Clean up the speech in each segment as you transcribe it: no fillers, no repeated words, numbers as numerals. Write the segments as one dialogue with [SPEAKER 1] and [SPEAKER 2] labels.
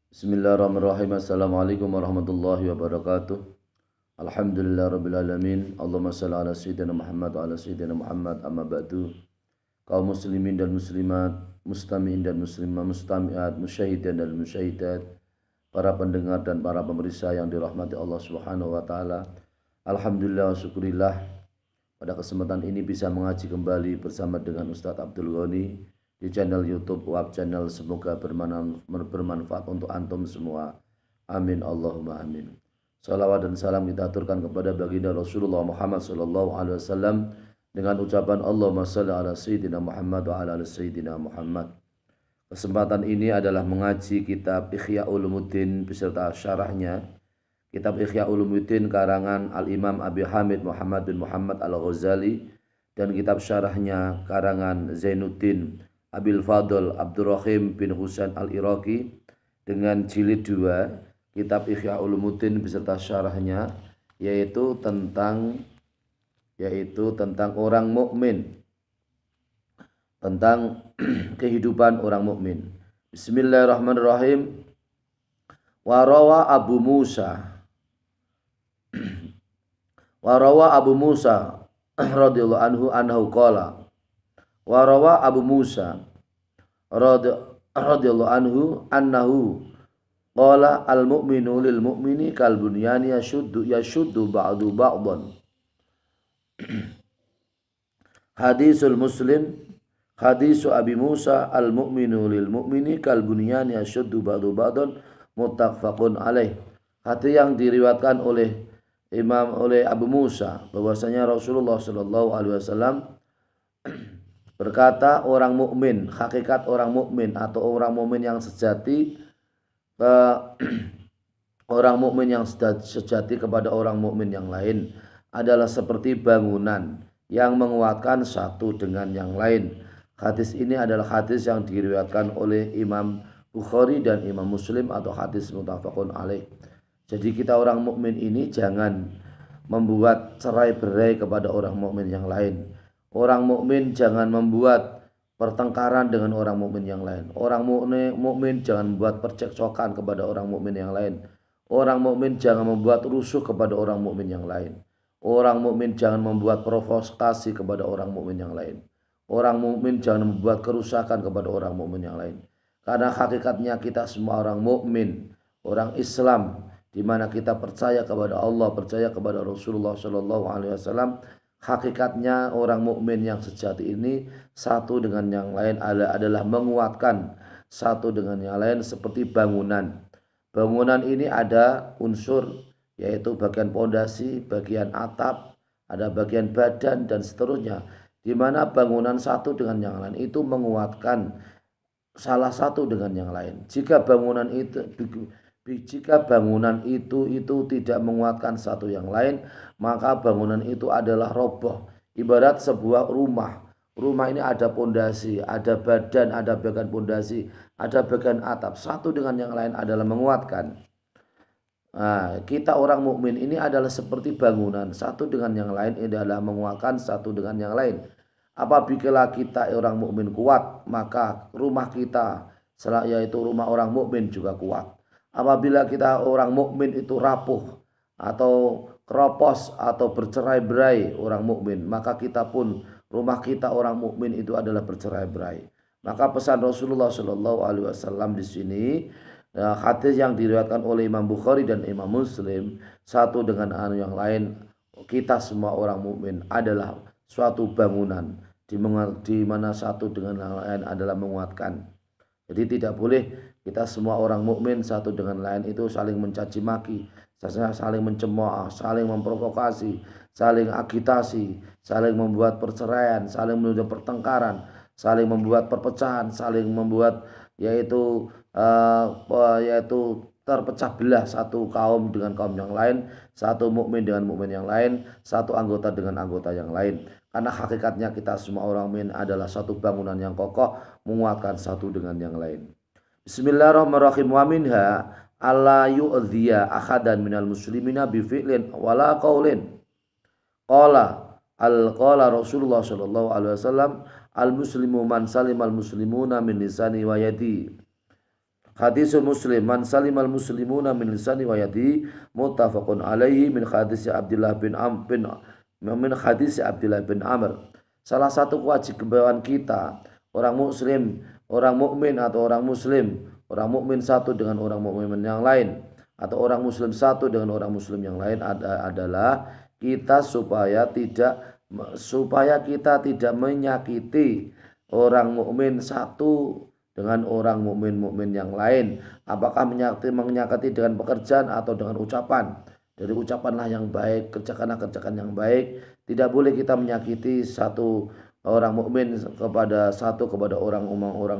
[SPEAKER 1] Bismillahirrahmanirrahim. Assalamualaikum warahmatullahi wabarakatuh. Alhamdulillah rabbil alamin. Allahumma shalli ala sayyidina Muhammad wa ala sayyidina Muhammad, amma ba'du. Kaum muslimin dan muslimat, mustami'in dan muslimah, mustami'at, musyahidin dan musyahidat, para pendengar dan para pemirsa yang dirahmati Allah Subhanahu wa taala. Alhamdulillah wa syukurillah, pada kesempatan ini bisa mengaji kembali bersama dengan Ustadz Abdul Ghani di channel YouTube Wab Channel. Semoga bermanfaat untuk antum semua. Amin Allahumma amin. Salawat dan salam kita aturkan kepada baginda Rasulullah Muhammad sallallahu alaihi wasallam dengan ucapan Allahumma shalli ala sayyidina Muhammad wa ala ali sayyidina Muhammad. Kesempatan ini adalah mengaji kitab Ihya Ulumuddin beserta syarahnya. Kitab Ihya Ulumuddin karangan Al-Imam Abi Hamid Muhammad bin Muhammad Al-Ghazali dan kitab syarahnya karangan Zainuddin Abil Fadl Abdurrahim bin Husain Al-Iraqi dengan jilid 2 kitab Ihya Ulumuddin beserta syarahnya, yaitu tentang orang mukmin, tentang kehidupan orang mukmin. Bismillahirrahmanirrahim. Warawa Abu Musa radhiyallahu anhu qala. Warawa Abu Musa radhiyallahu anhu qala al-mu'minu lil mu'mini kal bunyani yashuddu ba'du ba'dan. Hadisul Muslim, hadisu Abi Musa al-mu'minu lil mu'mini kal bunyani yashuddu ba'du ba'dan, muttafaqun alaih. Hadis yang diriwayatkan oleh Abu Musa bahwasanya Rasulullah sallallahu alaihi wasallam berkata, orang mukmin, hakikat orang mukmin atau orang mukmin yang sejati, orang mukmin yang sejati kepada orang mukmin yang lain adalah seperti bangunan yang menguatkan satu dengan yang lain. Hadis ini adalah hadis yang diriwayatkan oleh Imam Bukhari dan Imam Muslim atau hadis muttafaqun alaih. Jadi kita orang mukmin ini jangan membuat cerai-berai kepada orang mukmin yang lain. Orang mukmin jangan membuat pertengkaran dengan orang mukmin yang lain. Orang mukmin jangan membuat percekcokan kepada orang mukmin yang lain. Orang mukmin jangan membuat rusuh kepada orang mukmin yang lain. Orang mukmin jangan membuat provokasi kepada orang mukmin yang lain. Orang mukmin jangan membuat kerusakan kepada orang mukmin yang lain. Karena hakikatnya kita semua orang mukmin, orang Islam, di mana kita percaya kepada Allah, percaya kepada Rasulullah sallallahu alaihi wasallam. Hakikatnya orang mukmin yang sejati ini satu dengan yang lain adalah menguatkan satu dengan yang lain seperti bangunan. Bangunan ini ada unsur, yaitu bagian pondasi, bagian atap, ada bagian badan dan seterusnya, di mana bangunan satu dengan yang lain itu menguatkan salah satu dengan yang lain. Jika bangunan itu tidak menguatkan satu yang lain, maka bangunan itu adalah roboh. Ibarat sebuah rumah. Rumah ini ada pondasi, ada badan, ada bagian pondasi, ada bagian atap. Satu dengan yang lain adalah menguatkan. Nah, kita orang mukmin ini adalah seperti bangunan. Satu dengan yang lain adalah menguatkan satu dengan yang lain. Apabila kita orang mukmin kuat, maka rumah kita, yaitu rumah orang mukmin juga kuat. Apabila kita orang mukmin itu rapuh atau keropos atau bercerai-berai orang mukmin, maka kita pun rumah kita orang mukmin itu adalah bercerai-berai. Maka pesan Rasulullah Shallallahu alaihi wasallam di sini, hadis yang diriwayatkan oleh Imam Bukhari dan Imam Muslim, satu dengan yang lain, kita semua orang mukmin adalah suatu bangunan di mana satu dengan yang lain adalah menguatkan. Jadi tidak boleh kita semua orang mukmin satu dengan lain itu saling mencaci maki, saling mencemooh, saling memprovokasi, saling agitasi, saling membuat perceraian, saling menuju pertengkaran, saling membuat perpecahan, saling membuat yaitu terpecah belah satu kaum dengan kaum yang lain, satu mukmin dengan mukmin yang lain, satu anggota dengan anggota yang lain. Karena hakikatnya kita semua orang mukmin adalah satu bangunan yang kokoh, menguatkan satu dengan yang lain. Bismillahirrahmanirrahim. Wa minha alla yu'dhiya ahadan minal muslimina bi fi'lin wala qaulin. Qala Rasulullah sallallahu alaihi wasallam al muslimu man salimal muslimuna min lisani wa yadi. Hadisul Muslim, man salimal muslimuna min lisani wa yadi, muttafaqun alaihi, min hadis Abdullah bin Amr. Salah satu kewajiban kita, orang muslim, orang mukmin atau orang muslim, orang mukmin satu dengan orang mukmin yang lain, atau orang muslim satu dengan orang muslim yang lain adalah kita supaya kita tidak menyakiti orang mukmin satu dengan orang mukmin yang lain. Apakah menyakiti dengan pekerjaan atau dengan ucapan? Dari ucapanlah yang baik, kerjakanlah yang baik. Tidak boleh kita menyakiti satu orang mukmin kepada orang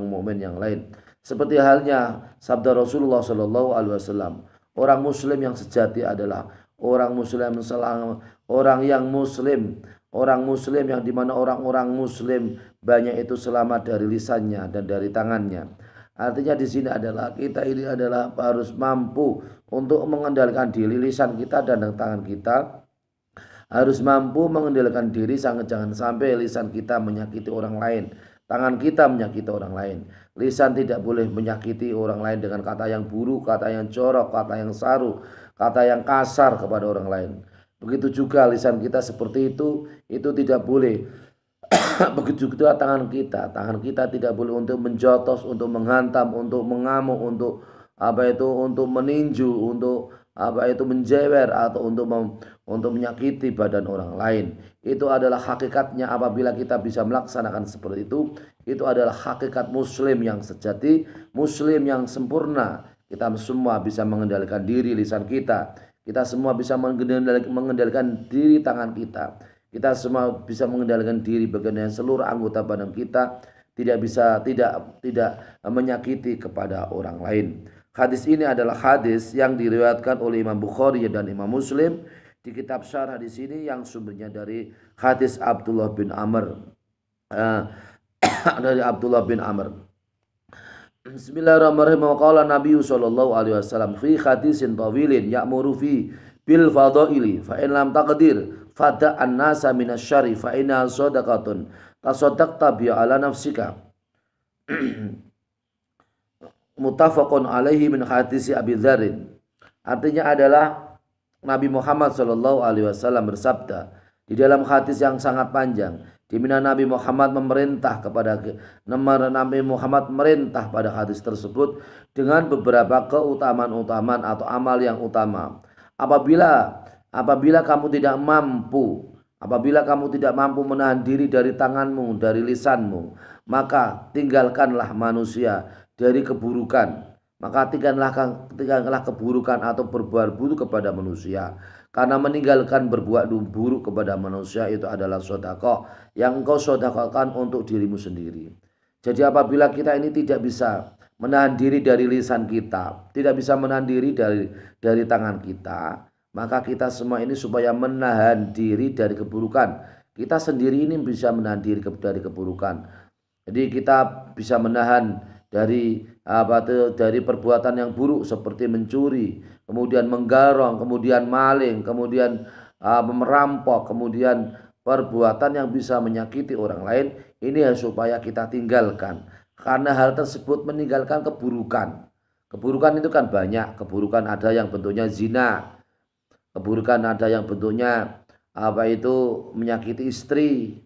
[SPEAKER 1] mukmin yang lain. Seperti halnya sabda Rasulullah Shallallahu Alaihi Wasallam, orang muslim yang sejati adalah orang muslim yang dimana orang-orang muslim banyak itu selamat dari lisannya dan dari tangannya. Artinya di sini adalah kita ini adalah harus mampu untuk mengendalikan diri, lisan kita dan tangan kita harus mampu mengendalikan diri, jangan sampai lisan kita menyakiti orang lain, tangan kita menyakiti orang lain. Lisan tidak boleh menyakiti orang lain dengan kata yang buruk, kata yang jorok, kata yang saru, kata yang kasar kepada orang lain. Begitu juga lisan kita seperti itu tidak boleh. Begitu juga tangan kita tidak boleh untuk menjotos, untuk menghantam, untuk mengamuk, untuk untuk meninju, untuk menjewer atau untuk menyakiti badan orang lain. Itu adalah hakikatnya apabila kita bisa melaksanakan seperti itu adalah hakikat muslim yang sejati, muslim yang sempurna. Kita semua bisa mengendalikan diri lisan kita. Kita semua bisa mengendalikan diri tangan kita. Kita semua bisa mengendalikan diri bagian seluruh anggota badan kita, tidak menyakiti kepada orang lain. Hadis ini adalah hadis yang diriwayatkan oleh Imam Bukhari dan Imam Muslim di kitab syarah di sini yang sumbernya dari hadis Abdullah bin Amr. Dari Abdullah bin Amr. Bismillahirrahmanirrahim. Qala Nabi sallallahu alaihi wasallam fi hadisin tawilin ya'muru fi bil fadaili fa in lam taqdir fada an-nasa minasyari fa inna sadaqatun tasaddaqta bi ala nafsika. Muttafaqun alaihi min hadisi Abi Dzar. Artinya adalah Nabi Muhammad sallallahu alaihi wasallam bersabda di dalam hadis yang sangat panjang, di mana Nabi Muhammad merintah pada hadis tersebut dengan beberapa keutamaan atau amal yang utama. Apabila kamu tidak mampu menahan diri dari tanganmu, dari lisanmu, maka tinggalkanlah manusia dari keburukan. Maka tinggalkanlah keburukan atau berbuat buruk kepada manusia. Karena meninggalkan berbuat buruk kepada manusia itu adalah sedekah yang engkau sedekahkan untuk dirimu sendiri. Jadi apabila kita ini tidak bisa menahan diri dari lisan kita, tidak bisa menahan diri dari tangan kita, maka kita semua ini supaya menahan diri dari keburukan. Kita sendiri ini bisa menahan diri dari keburukan. Jadi kita bisa menahan dari perbuatan yang buruk seperti mencuri, kemudian menggarong, kemudian maling, kemudian merampok, kemudian perbuatan yang bisa menyakiti orang lain. Ini supaya kita tinggalkan, karena hal tersebut meninggalkan keburukan. Keburukan itu kan banyak. Keburukan ada yang bentuknya zina, keburukan ada yang bentuknya menyakiti istri,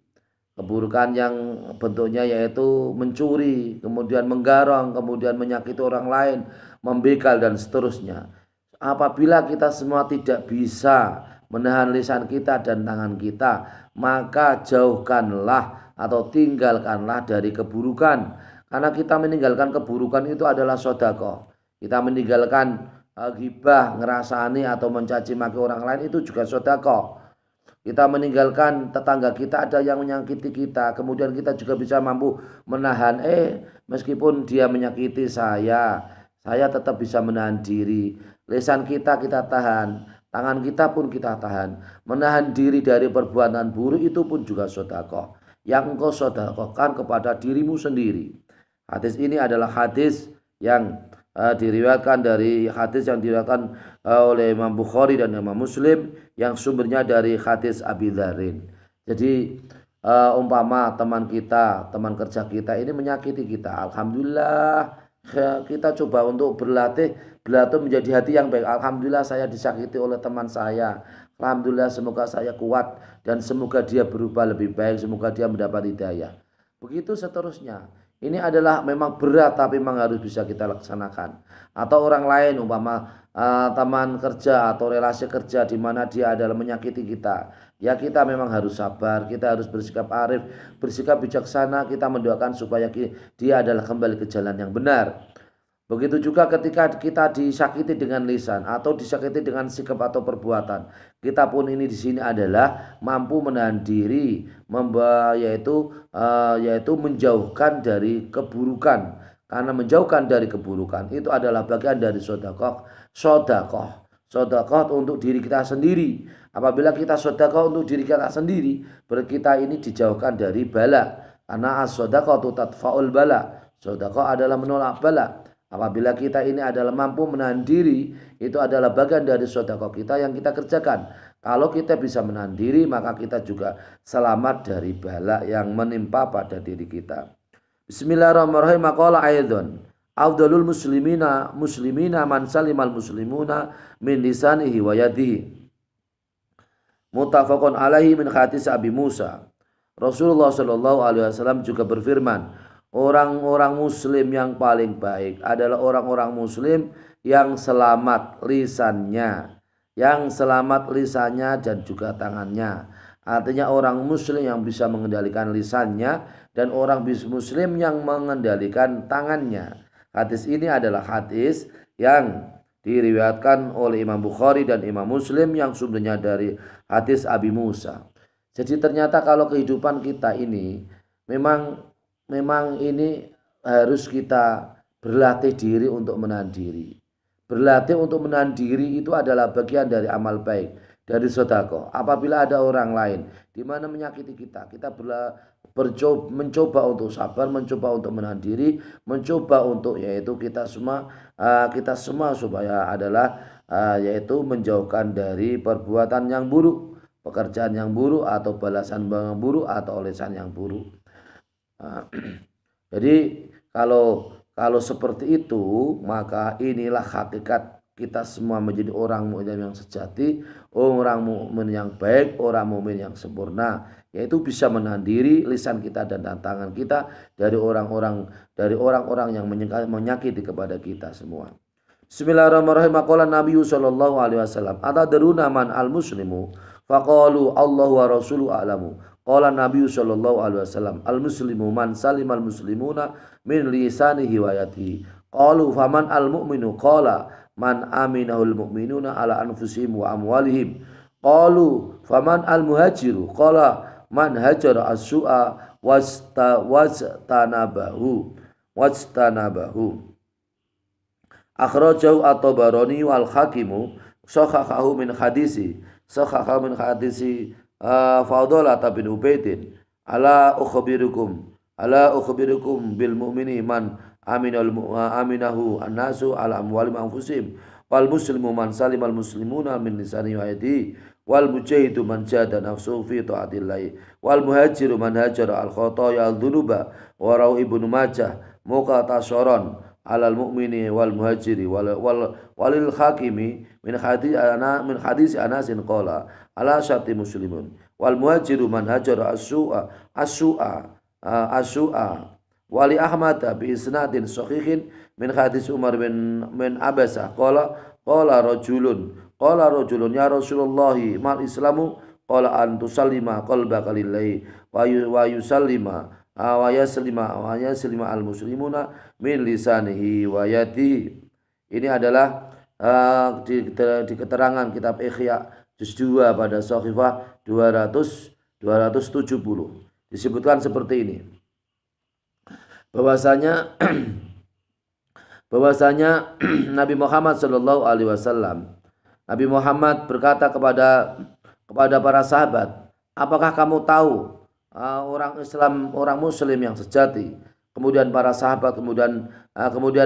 [SPEAKER 1] keburukan yang bentuknya yaitu mencuri, kemudian menggarong, kemudian menyakiti orang lain, membegal dan seterusnya. Apabila kita semua tidak bisa menahan lisan kita dan tangan kita, maka jauhkanlah atau tinggalkanlah dari keburukan. Karena kita meninggalkan keburukan itu adalah sedekah. Kita meninggalkan ghibah, ngerasani atau mencaci maki orang lain itu juga sedekah. Kita meninggalkan tetangga kita ada yang menyakiti kita, kemudian kita juga bisa mampu menahan. Meskipun dia menyakiti saya tetap bisa menahan diri. Lisan kita tahan, tangan kita pun kita tahan. Menahan diri dari perbuatan buruk itu pun juga sedekah yang engkau sedekahkan kepada dirimu sendiri. Hadis ini adalah hadis yang diriwayatkan oleh Imam Bukhari dan Imam Muslim yang sumbernya dari hadis Abi Dzar. Jadi umpama teman kerja kita ini menyakiti kita, alhamdulillah kita coba untuk berlatih menjadi hati yang baik. Alhamdulillah saya disakiti oleh teman saya. Alhamdulillah semoga saya kuat dan semoga dia berubah lebih baik, semoga dia mendapat hidayah. Begitu seterusnya. Ini adalah memang berat tapi memang harus bisa kita laksanakan. Atau orang lain umpama teman kerja atau relasi kerja di mana dia adalah menyakiti kita. Ya kita memang harus sabar, kita harus bersikap arif, bersikap bijaksana, kita mendoakan supaya dia adalah kembali ke jalan yang benar. Begitu juga ketika kita disakiti dengan lisan atau disakiti dengan sikap atau perbuatan. Kita pun ini di sini adalah mampu menahan diri, yaitu menjauhkan dari keburukan. Karena menjauhkan dari keburukan itu adalah bagian dari sodakoh. Sodakoh untuk diri kita sendiri. Apabila kita sodakoh untuk diri kita sendiri, berarti kita ini dijauhkan dari bala. Karena as-sodakoh tatfa'ul bala. Sodakoh adalah menolak bala. Apabila kita ini adalah mampu menahan diri, itu adalah bagian dari sedekah kita yang kita kerjakan. Kalau kita bisa menahan diri, maka kita juga selamat dari bala yang menimpa pada diri kita. Bismillahirrahmanirrahim. Maqala aidon. Afdalul muslimina man salimal muslimuna min lisanihi wa yadihi. Muttafaqun alaihi min hadis Abi Musa. Rasulullah sallallahu alaihi wasallam juga berfirman, orang-orang muslim yang paling baik adalah orang-orang muslim yang selamat lisannya, dan juga tangannya. Artinya orang muslim yang bisa mengendalikan lisannya dan orang muslim yang mengendalikan tangannya. Hadis ini adalah hadis yang diriwayatkan oleh Imam Bukhari dan Imam Muslim yang sumbernya dari hadis Abi Musa. Jadi ternyata kalau kehidupan kita ini memang ini harus kita berlatih diri untuk menahan diri. Berlatih untuk menahan diri itu adalah bagian dari amal baik, dari sedekah. Apabila ada orang lain di mana menyakiti kita, kita mencoba untuk sabar, mencoba untuk menahan diri, mencoba untuk yaitu kita semua supaya adalah yaitu menjauhkan dari perbuatan yang buruk, pekerjaan yang buruk atau balasan yang buruk atau lisan yang buruk. Jadi kalau seperti itu, maka inilah hakikat kita semua menjadi orang mukmin yang sejati, orang mukmin yang baik, orang mukmin yang sempurna, yaitu bisa menahan diri lisan kita dan tangan kita dari orang-orang yang menyakiti kepada kita semua. Bismillahirrahmanirrahim. Qala Nabi sallallahu alaihi wasallam, "Atadruna man al-muslimu?" Faqalu Allahu wa rasuluhu a'lamu. Qala Nabi sallallahu alaihi wasallam, "Al-muslimu man salimal muslimuna min lisanihi wa yadihi." Qalu faman al-mu'minu? Qala man aminahul mu'minuna ala anfusihim wa amwalihim. Qalu faman al-muhajiru? Qala man hajara as-su'a wastanabahu. Akhrajahu at-Tabarani wal Hakimu sahahahu min hadisi Faudolah bin Ubaidin. Ala ukhbirukum bil mu'mini man aminahu an-nasu ala amwalim anfusihim. Wal muslimu man salimal muslimuna min lisani wa yadihi. Wal mujahidu man jahada nafsuhu fi ta'atillahi. Wal muhajiru man hajara al khataya al dhunuba. Wa rawu Ibnu Majah muqatasaran alal mu'mini wal muhajiri walil hakimi min hadis Anasin qala ala syati muslimun. Wal muhajiru man hajara as-su'a wali Ahmad bi isnadin sahihin min hadis Umar bin Abasah qala rajulun ya Rasulullah mal islamu qala an tusallima qalbaka lillahi wa yusallima wa yaslima al muslimuna min lisanihi wa yadihi. Ini adalah di keterangan kitab Ihya juz 2 pada Shahifah 270 disebutkan seperti ini, bahwasanya Nabi Muhammad sallallahu alaihi wasallam, Nabi Muhammad berkata kepada para sahabat, apakah kamu tahu orang Islam, orang Muslim yang sejati? Kemudian para sahabat kemudian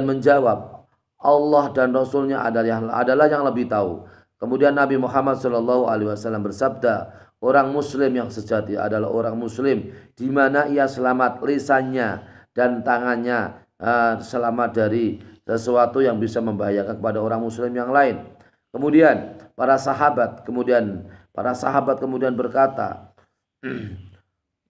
[SPEAKER 1] menjawab, Allah dan Rasulnya adalah yang lebih tahu. Kemudian Nabi Muhammad sallallahu alaihi wasallam bersabda, orang Muslim yang sejati adalah orang Muslim di mana ia selamat lisannya dan tangannya selamat dari sesuatu yang bisa membahayakan kepada orang muslim yang lain. Kemudian para sahabat kemudian berkata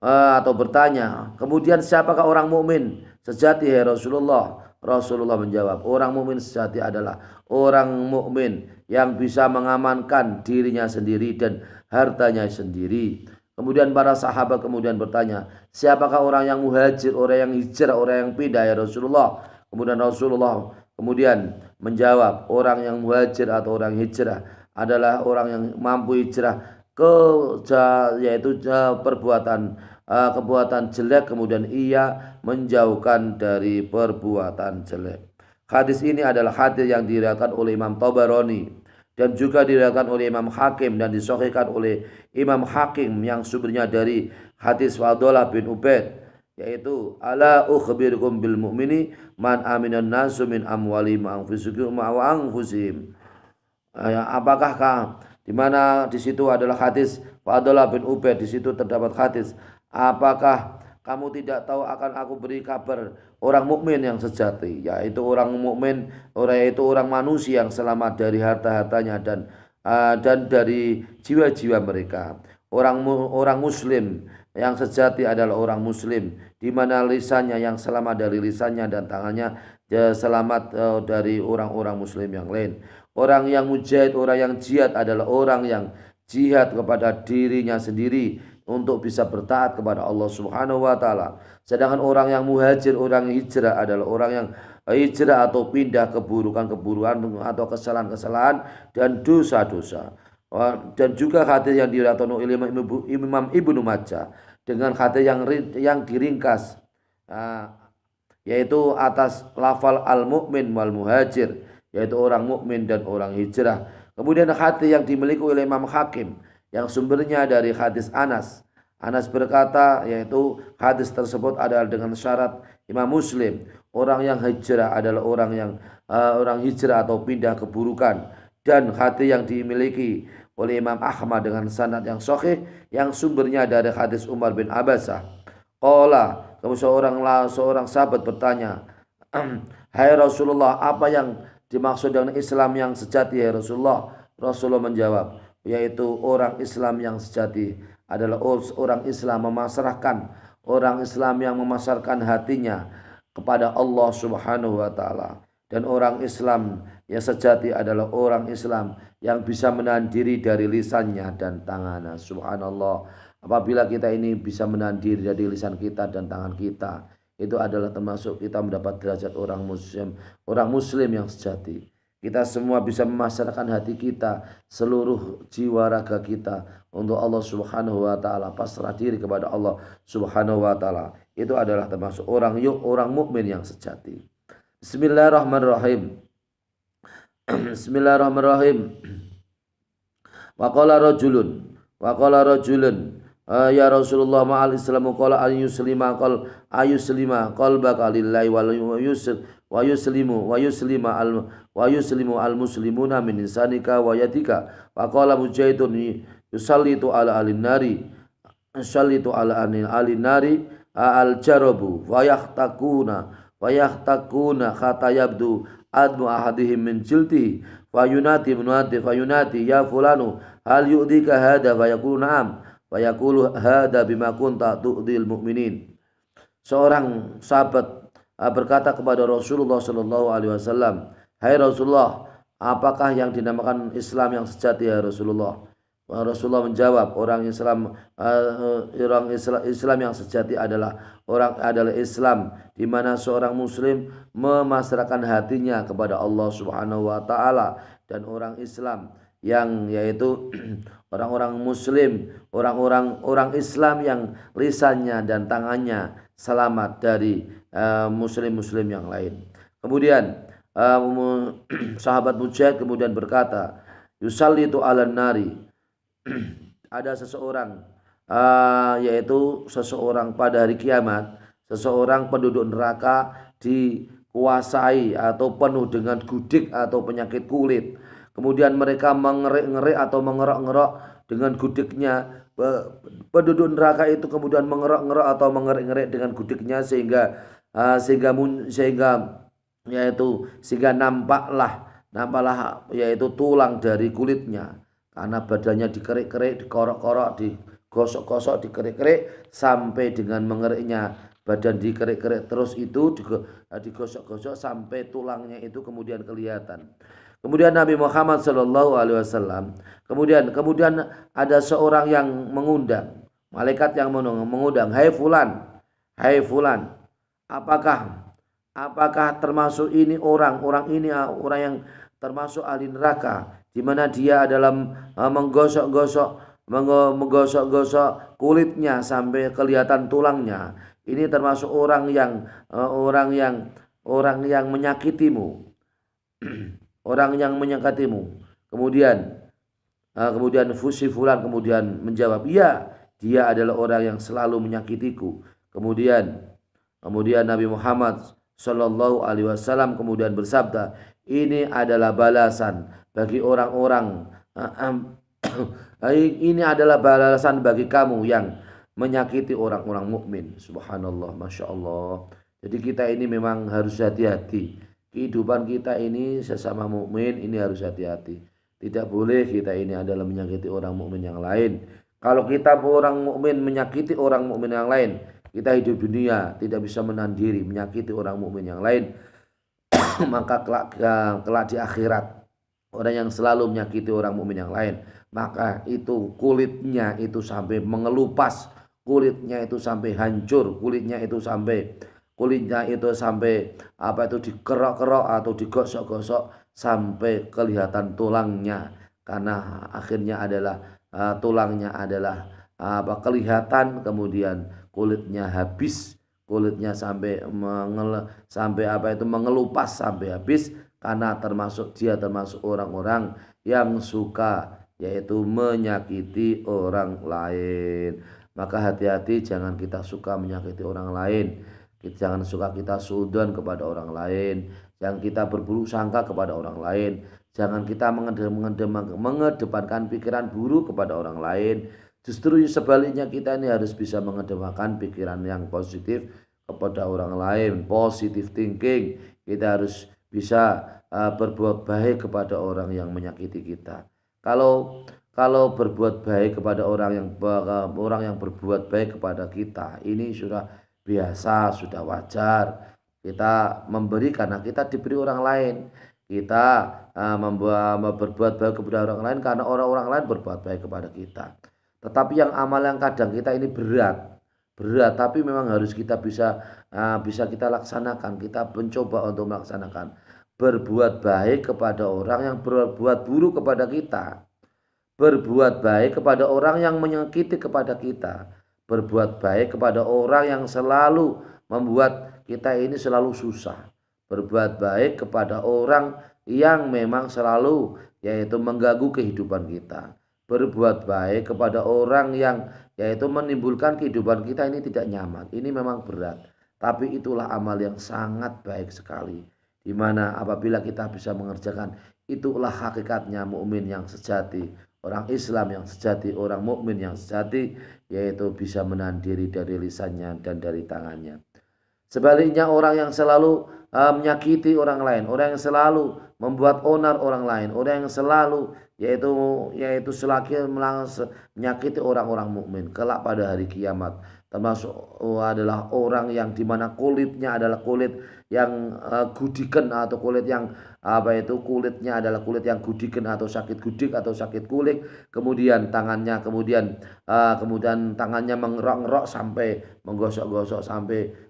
[SPEAKER 1] atau bertanya, kemudian siapakah orang mukmin sejati ya Rasulullah? Rasulullah menjawab, orang mukmin sejati adalah orang mukmin yang bisa mengamankan dirinya sendiri dan hartanya sendiri. Kemudian para sahabat kemudian bertanya, siapakah orang yang muhajir, orang yang hijrah, orang yang pindah ya Rasulullah? Kemudian Rasulullah kemudian menjawab, orang yang muhajir atau orang hijrah adalah orang yang mampu hijrah yaitu perbuatan jelek, kemudian ia menjauhkan dari perbuatan jelek. Hadis ini adalah hadis yang diriwayatkan oleh Imam Tabarani dan juga diriwayatkan oleh Imam Hakim dan disahihkan oleh Imam Hakim yang sumbernya dari hadis Fadhalah bin Ubaid, yaitu ala ukhbirukum bil mu'mini man aminan nasu min amwalihim wa anfusihim. Apakah di mana di situ adalah hadis Fadhalah bin Ubaid, di situ terdapat hadis, apakah kamu tidak tahu akan aku beri kabar orang mukmin yang sejati, yaitu orang mukmin, yaitu orang manusia yang selamat dari harta-hartanya dan dari jiwa-jiwa mereka. Orang muslim yang sejati adalah orang muslim di mana lisannya yang selamat dari lisannya dan tangannya selamat dari orang-orang muslim yang lain. Orang yang mujahid, orang yang jihad adalah orang yang jihad kepada dirinya sendiri untuk bisa bertaat kepada Allah Subhanahu wa taala. Sedangkan orang yang muhajir, orang yang hijrah adalah orang yang hijrah atau pindah keburukan-keburukan atau kesalahan-kesalahan dan dosa-dosa. Dan juga hadis yang diriwayatkan oleh Imam Ibnu Majah dengan hadis yang diringkas, yaitu atas lafal al-mu'min wal muhajir, yaitu orang mukmin dan orang hijrah. Kemudian hadis yang dimiliki oleh Imam Hakim yang sumbernya dari hadis Anas. Anas berkata, yaitu hadis tersebut adalah dengan syarat Imam Muslim, orang yang hijrah adalah orang hijrah atau pindah keburukan. Dan hadis yang dimiliki oleh Imam Ahmad dengan sanad yang sahih yang sumbernya dari hadis Umar bin Abbasah. Qala, seorang sahabat bertanya, hai Rasulullah, apa yang dimaksud dengan Islam yang sejati ya Rasulullah? Rasulullah menjawab, yaitu orang Islam yang sejati adalah orang Islam orang Islam yang memasarkan hatinya kepada Allah Subhanahu wa taala. Dan orang Islam yang sejati adalah orang Islam yang bisa menahan diri dari lisannya dan tangannya. Subhanallah. Apabila kita ini bisa menahan diri dari lisan kita dan tangan kita, itu adalah termasuk kita mendapat derajat orang muslim yang sejati. Kita semua bisa memasarkan hati kita, seluruh jiwa raga kita untuk Allah Subhanahu wa taala, pasrah diri kepada Allah Subhanahu wa taala. Itu adalah termasuk orang mukmin yang sejati. Bismillahirrahmanirrahim. Bismillahirrahmanirrahim. Wa qala rajulun ya Rasulullah ma'al islamu qala ayuslima qalbaka lillahi wa yuslimu al muslimuna min insanika wa yatika. Wa qala mujahidun yusallitu ala alin nari al jarabu wa yahtakuna hatta yabdu admu ahadihim min jildi fa yunati ya fulanu hal yu'dika hada fa yaqulu na'am wa yaqulu hada bima kunta tu'dil mu'minin. Seorang sahabat berkata kepada Rasulullah sallallahu alaihi wasallam, hai Rasulullah, apakah yang dinamakan Islam yang sejati ya Rasulullah? Rasulullah menjawab, orang Islam yang sejati adalah Islam di mana seorang muslim memasrahkan hatinya kepada Allah Subhanahu wa taala, dan orang Islam yang yaitu orang Islam yang lisannya dan tangannya selamat dari muslim yang lain. Kemudian sahabat Mujahid kemudian berkata, yusallitu 'alan nari, ada seseorang yaitu seseorang pada hari kiamat, seseorang penduduk neraka dikuasai atau penuh dengan gudik atau penyakit kulit. Kemudian mereka mengerik-ngerik atau mengerok-ngerok dengan gudiknya. Penduduk neraka itu kemudian mengerok-ngerok atau mengerik-ngerik dengan gudiknya sehingga sehingga nampaklah yaitu tulang dari kulitnya, karena badannya dikerik-kerik, dikorok-korok, digosok-gosok, dikerik-kerik sampai dengan mengeriknya badan, dikerik-kerik terus itu digosok-gosok sampai tulangnya itu kemudian kelihatan. Kemudian Nabi Muhammad Shallallahu Alaihi Wasallam kemudian ada seorang yang mengundang, malaikat yang mengundang, hai fulan, apakah termasuk ini orang yang termasuk ahli neraka, di mana dia adalah menggosok-gosok kulitnya sampai kelihatan tulangnya. Ini termasuk orang yang menyakitimu, Kemudian si fulan kemudian menjawab, iya, dia adalah orang yang selalu menyakitiku. Kemudian Nabi Muhammad Shallallahu Alaihi Wasallam kemudian bersabda, ini adalah balasan bagi orang-orang ini adalah balasan bagi kamu yang menyakiti orang-orang mukmin. Subhanallah, masya Allah. Jadi kita ini memang harus hati-hati. Kehidupan kita ini sesama mukmin ini harus hati-hati. Tidak boleh kita ini adalah menyakiti orang mukmin yang lain. Kalau kita orang mukmin menyakiti orang mukmin yang lain, kita hidup dunia tidak bisa menahan diri menyakiti orang mukmin yang lain. Maka kelak di akhirat, orang yang selalu menyakiti orang mukmin yang lain, maka itu kulitnya itu sampai mengelupas, kulitnya itu sampai hancur, kulitnya itu sampai dikerok-kerok atau digosok-gosok sampai kelihatan tulangnya, karena akhirnya adalah tulangnya adalah kelihatan, kemudian kulitnya habis, kulitnya sampai mengelupas sampai habis, karena dia termasuk orang-orang yang suka yaitu menyakiti orang lain. Maka hati-hati, jangan kita suka menyakiti orang lain. Jangan suka kita suudzon kepada orang lain, jangan kita berburuk sangka kepada orang lain, jangan kita mengedepankan pikiran buruk kepada orang lain. Justru sebaliknya, kita ini harus bisa mengedepankan pikiran yang positif kepada orang lain, positive thinking. Kita harus bisa berbuat baik kepada orang yang menyakiti kita. Kalau berbuat baik kepada orang yang berbuat baik kepada kita, ini sudah biasa, sudah wajar. Kita memberi karena kita diberi orang lain. Kita berbuat baik kepada orang lain karena orang-orang lain berbuat baik kepada kita. Tetapi yang amal yang kadang kita ini berat, tapi memang harus kita bisa kita laksanakan. Kita mencoba untuk melaksanakan. Berbuat baik kepada orang yang berbuat buruk kepada kita. Berbuat baik kepada orang yang menyakiti kepada kita. Berbuat baik kepada orang yang selalu membuat kita ini selalu susah. Berbuat baik kepada orang yang memang selalu yaitu mengganggu kehidupan kita. Berbuat baik kepada orang yang yaitu menimbulkan kehidupan kita ini tidak nyaman. Ini memang berat, tapi itulah amal yang sangat baik sekali. Di mana apabila kita bisa mengerjakan, itulah hakikatnya mukmin yang sejati. Orang Islam yang sejati, orang mukmin yang sejati, yaitu bisa menahan diri dari lisannya dan dari tangannya. Sebaliknya, orang yang selalu menyakiti orang lain, orang yang selalu membuat onar orang lain, orang yang selalu yaitu selagi menyakiti orang-orang mukmin kelak pada hari kiamat, termasuk adalah orang yang dimana kulitnya adalah kulit yang gudikan, atau kulit yang kulitnya adalah kulit yang gudikan atau sakit gudik atau sakit kulit, kemudian tangannya mengerok-ngerok sampai menggosok-gosok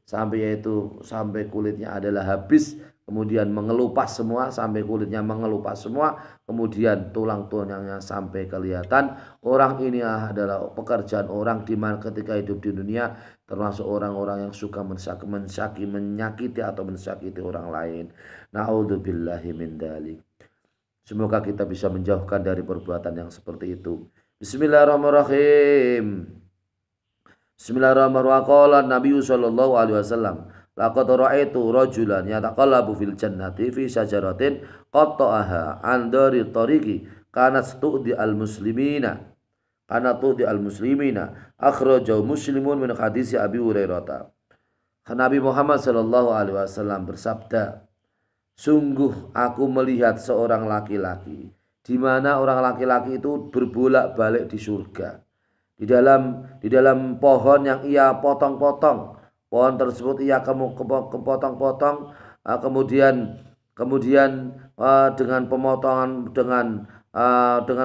[SPEAKER 1] sampai kulitnya adalah habis, kemudian mengelupas semua sampai kulitnya mengelupas semua, kemudian tulang-tulangnya sampai kelihatan. Orang ini adalah pekerjaan orang di mana ketika hidup di dunia termasuk orang-orang yang suka menyakiti atau mensakiti orang lain. Na'udzubillahi min dzalik. Semoga kita bisa menjauhkan dari perbuatan yang seperti itu. Bismillahirrahmanirrahim. Bismillahirrahmanirrahim. Qala Nabi sallallahu alaihi wasallam, laqad ra'aitu rajulan yataqallabu fil jannati fi syajaratin qatta'aha an dari tariqi kanat tu'di al-muslimina. Akhrajahu Muslimun min hadis Abi Hurairah. Nabi Muhammad Shallallahu Alaihi Wasallam bersabda, sungguh aku melihat seorang laki-laki di mana orang laki-laki itu berbolak-balik di surga. Di dalam pohon yang ia potong-potong, pohon tersebut ia kepotong-potong, kemudian dengan pemotongan dengan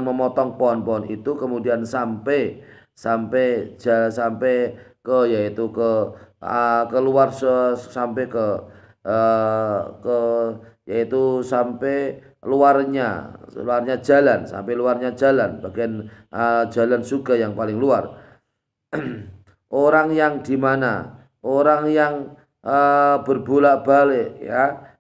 [SPEAKER 1] memotong pohon-pohon itu kemudian sampai ke yaitu keluar sampai ke yaitu sampai luarnya jalan bagian jalan surga yang paling luar. Orang yang di mana orang yang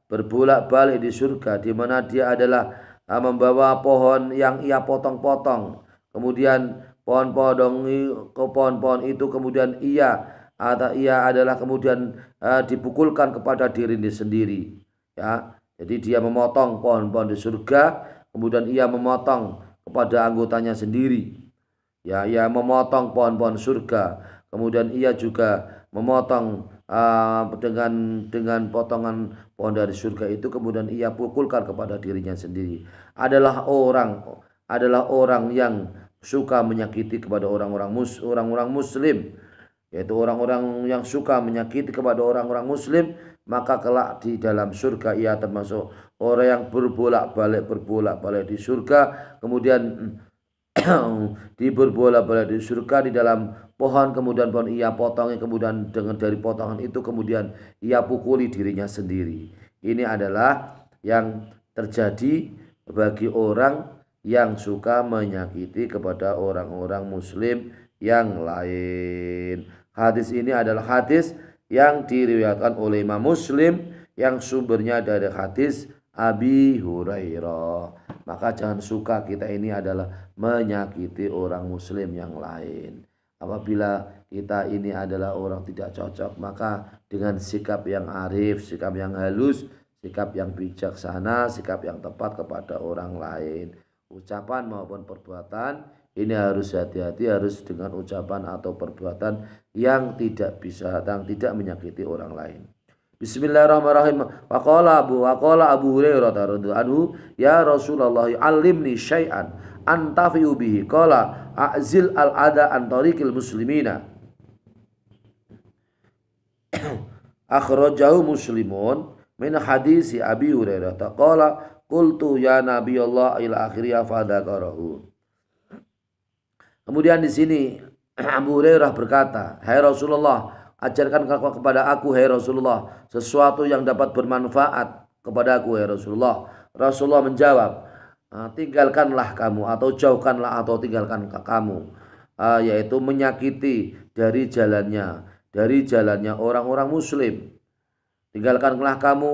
[SPEAKER 1] berbolak-balik di surga, di mana dia adalah membawa pohon yang ia potong-potong, kemudian pohon-pohon itu kemudian ia adalah kemudian dipukulkan kepada dirinya sendiri, ya. Jadi dia memotong pohon-pohon di surga, kemudian ia memotong kepada anggotanya sendiri. Ya, ia memotong pohon-pohon surga, kemudian ia juga memotong dengan potongan pohon dari surga itu, kemudian ia pukulkan kepada dirinya sendiri. Adalah orang yang suka menyakiti kepada orang-orang muslim, yaitu orang-orang yang suka menyakiti kepada orang-orang muslim, maka kelak di dalam surga ia termasuk orang yang berbolak-balik di surga, kemudian berbolak-balik di surga di dalam pohon, kemudian pohon ia potongi, kemudian dari potongan itu kemudian ia pukuli dirinya sendiri. Ini adalah yang terjadi bagi orang yang suka menyakiti kepada orang-orang muslim yang lain. Hadis ini adalah hadis yang diriwayatkan oleh Imam Muslim yang sumbernya dari hadis Abi Hurairah. Maka jangan suka kita ini adalah menyakiti orang muslim yang lain. Apabila kita ini adalah orang tidak cocok, maka dengan sikap yang arif, sikap yang halus, sikap yang bijaksana, sikap yang tepat kepada orang lain, ucapan maupun perbuatan, ini harus hati-hati, harus dengan ucapan atau perbuatan yang tidak menyakiti orang lain. Bismillahirrahmanirrahim. Waqala Abu Hurairah radhiyallahu anhu, ya Rasulullah, alimni syai'an antafi'u bihi. Qala a'zil al-ada an tariqil muslimina. Akhrajahu Muslimun min hadisi Abi Hurairah. Qala qultu ya Nabiyallah ila akhirih fadzakarahu. Kemudian di sini Abu Hurairah berkata, hai Rasulullah, ajarkan kepada aku, hai Rasulullah, sesuatu yang dapat bermanfaat kepada aku, hai Rasulullah. Rasulullah menjawab, tinggalkanlah kamu atau jauhkanlah atau tinggalkan kamu, yaitu menyakiti dari jalannya orang-orang muslim. Tinggalkanlah kamu,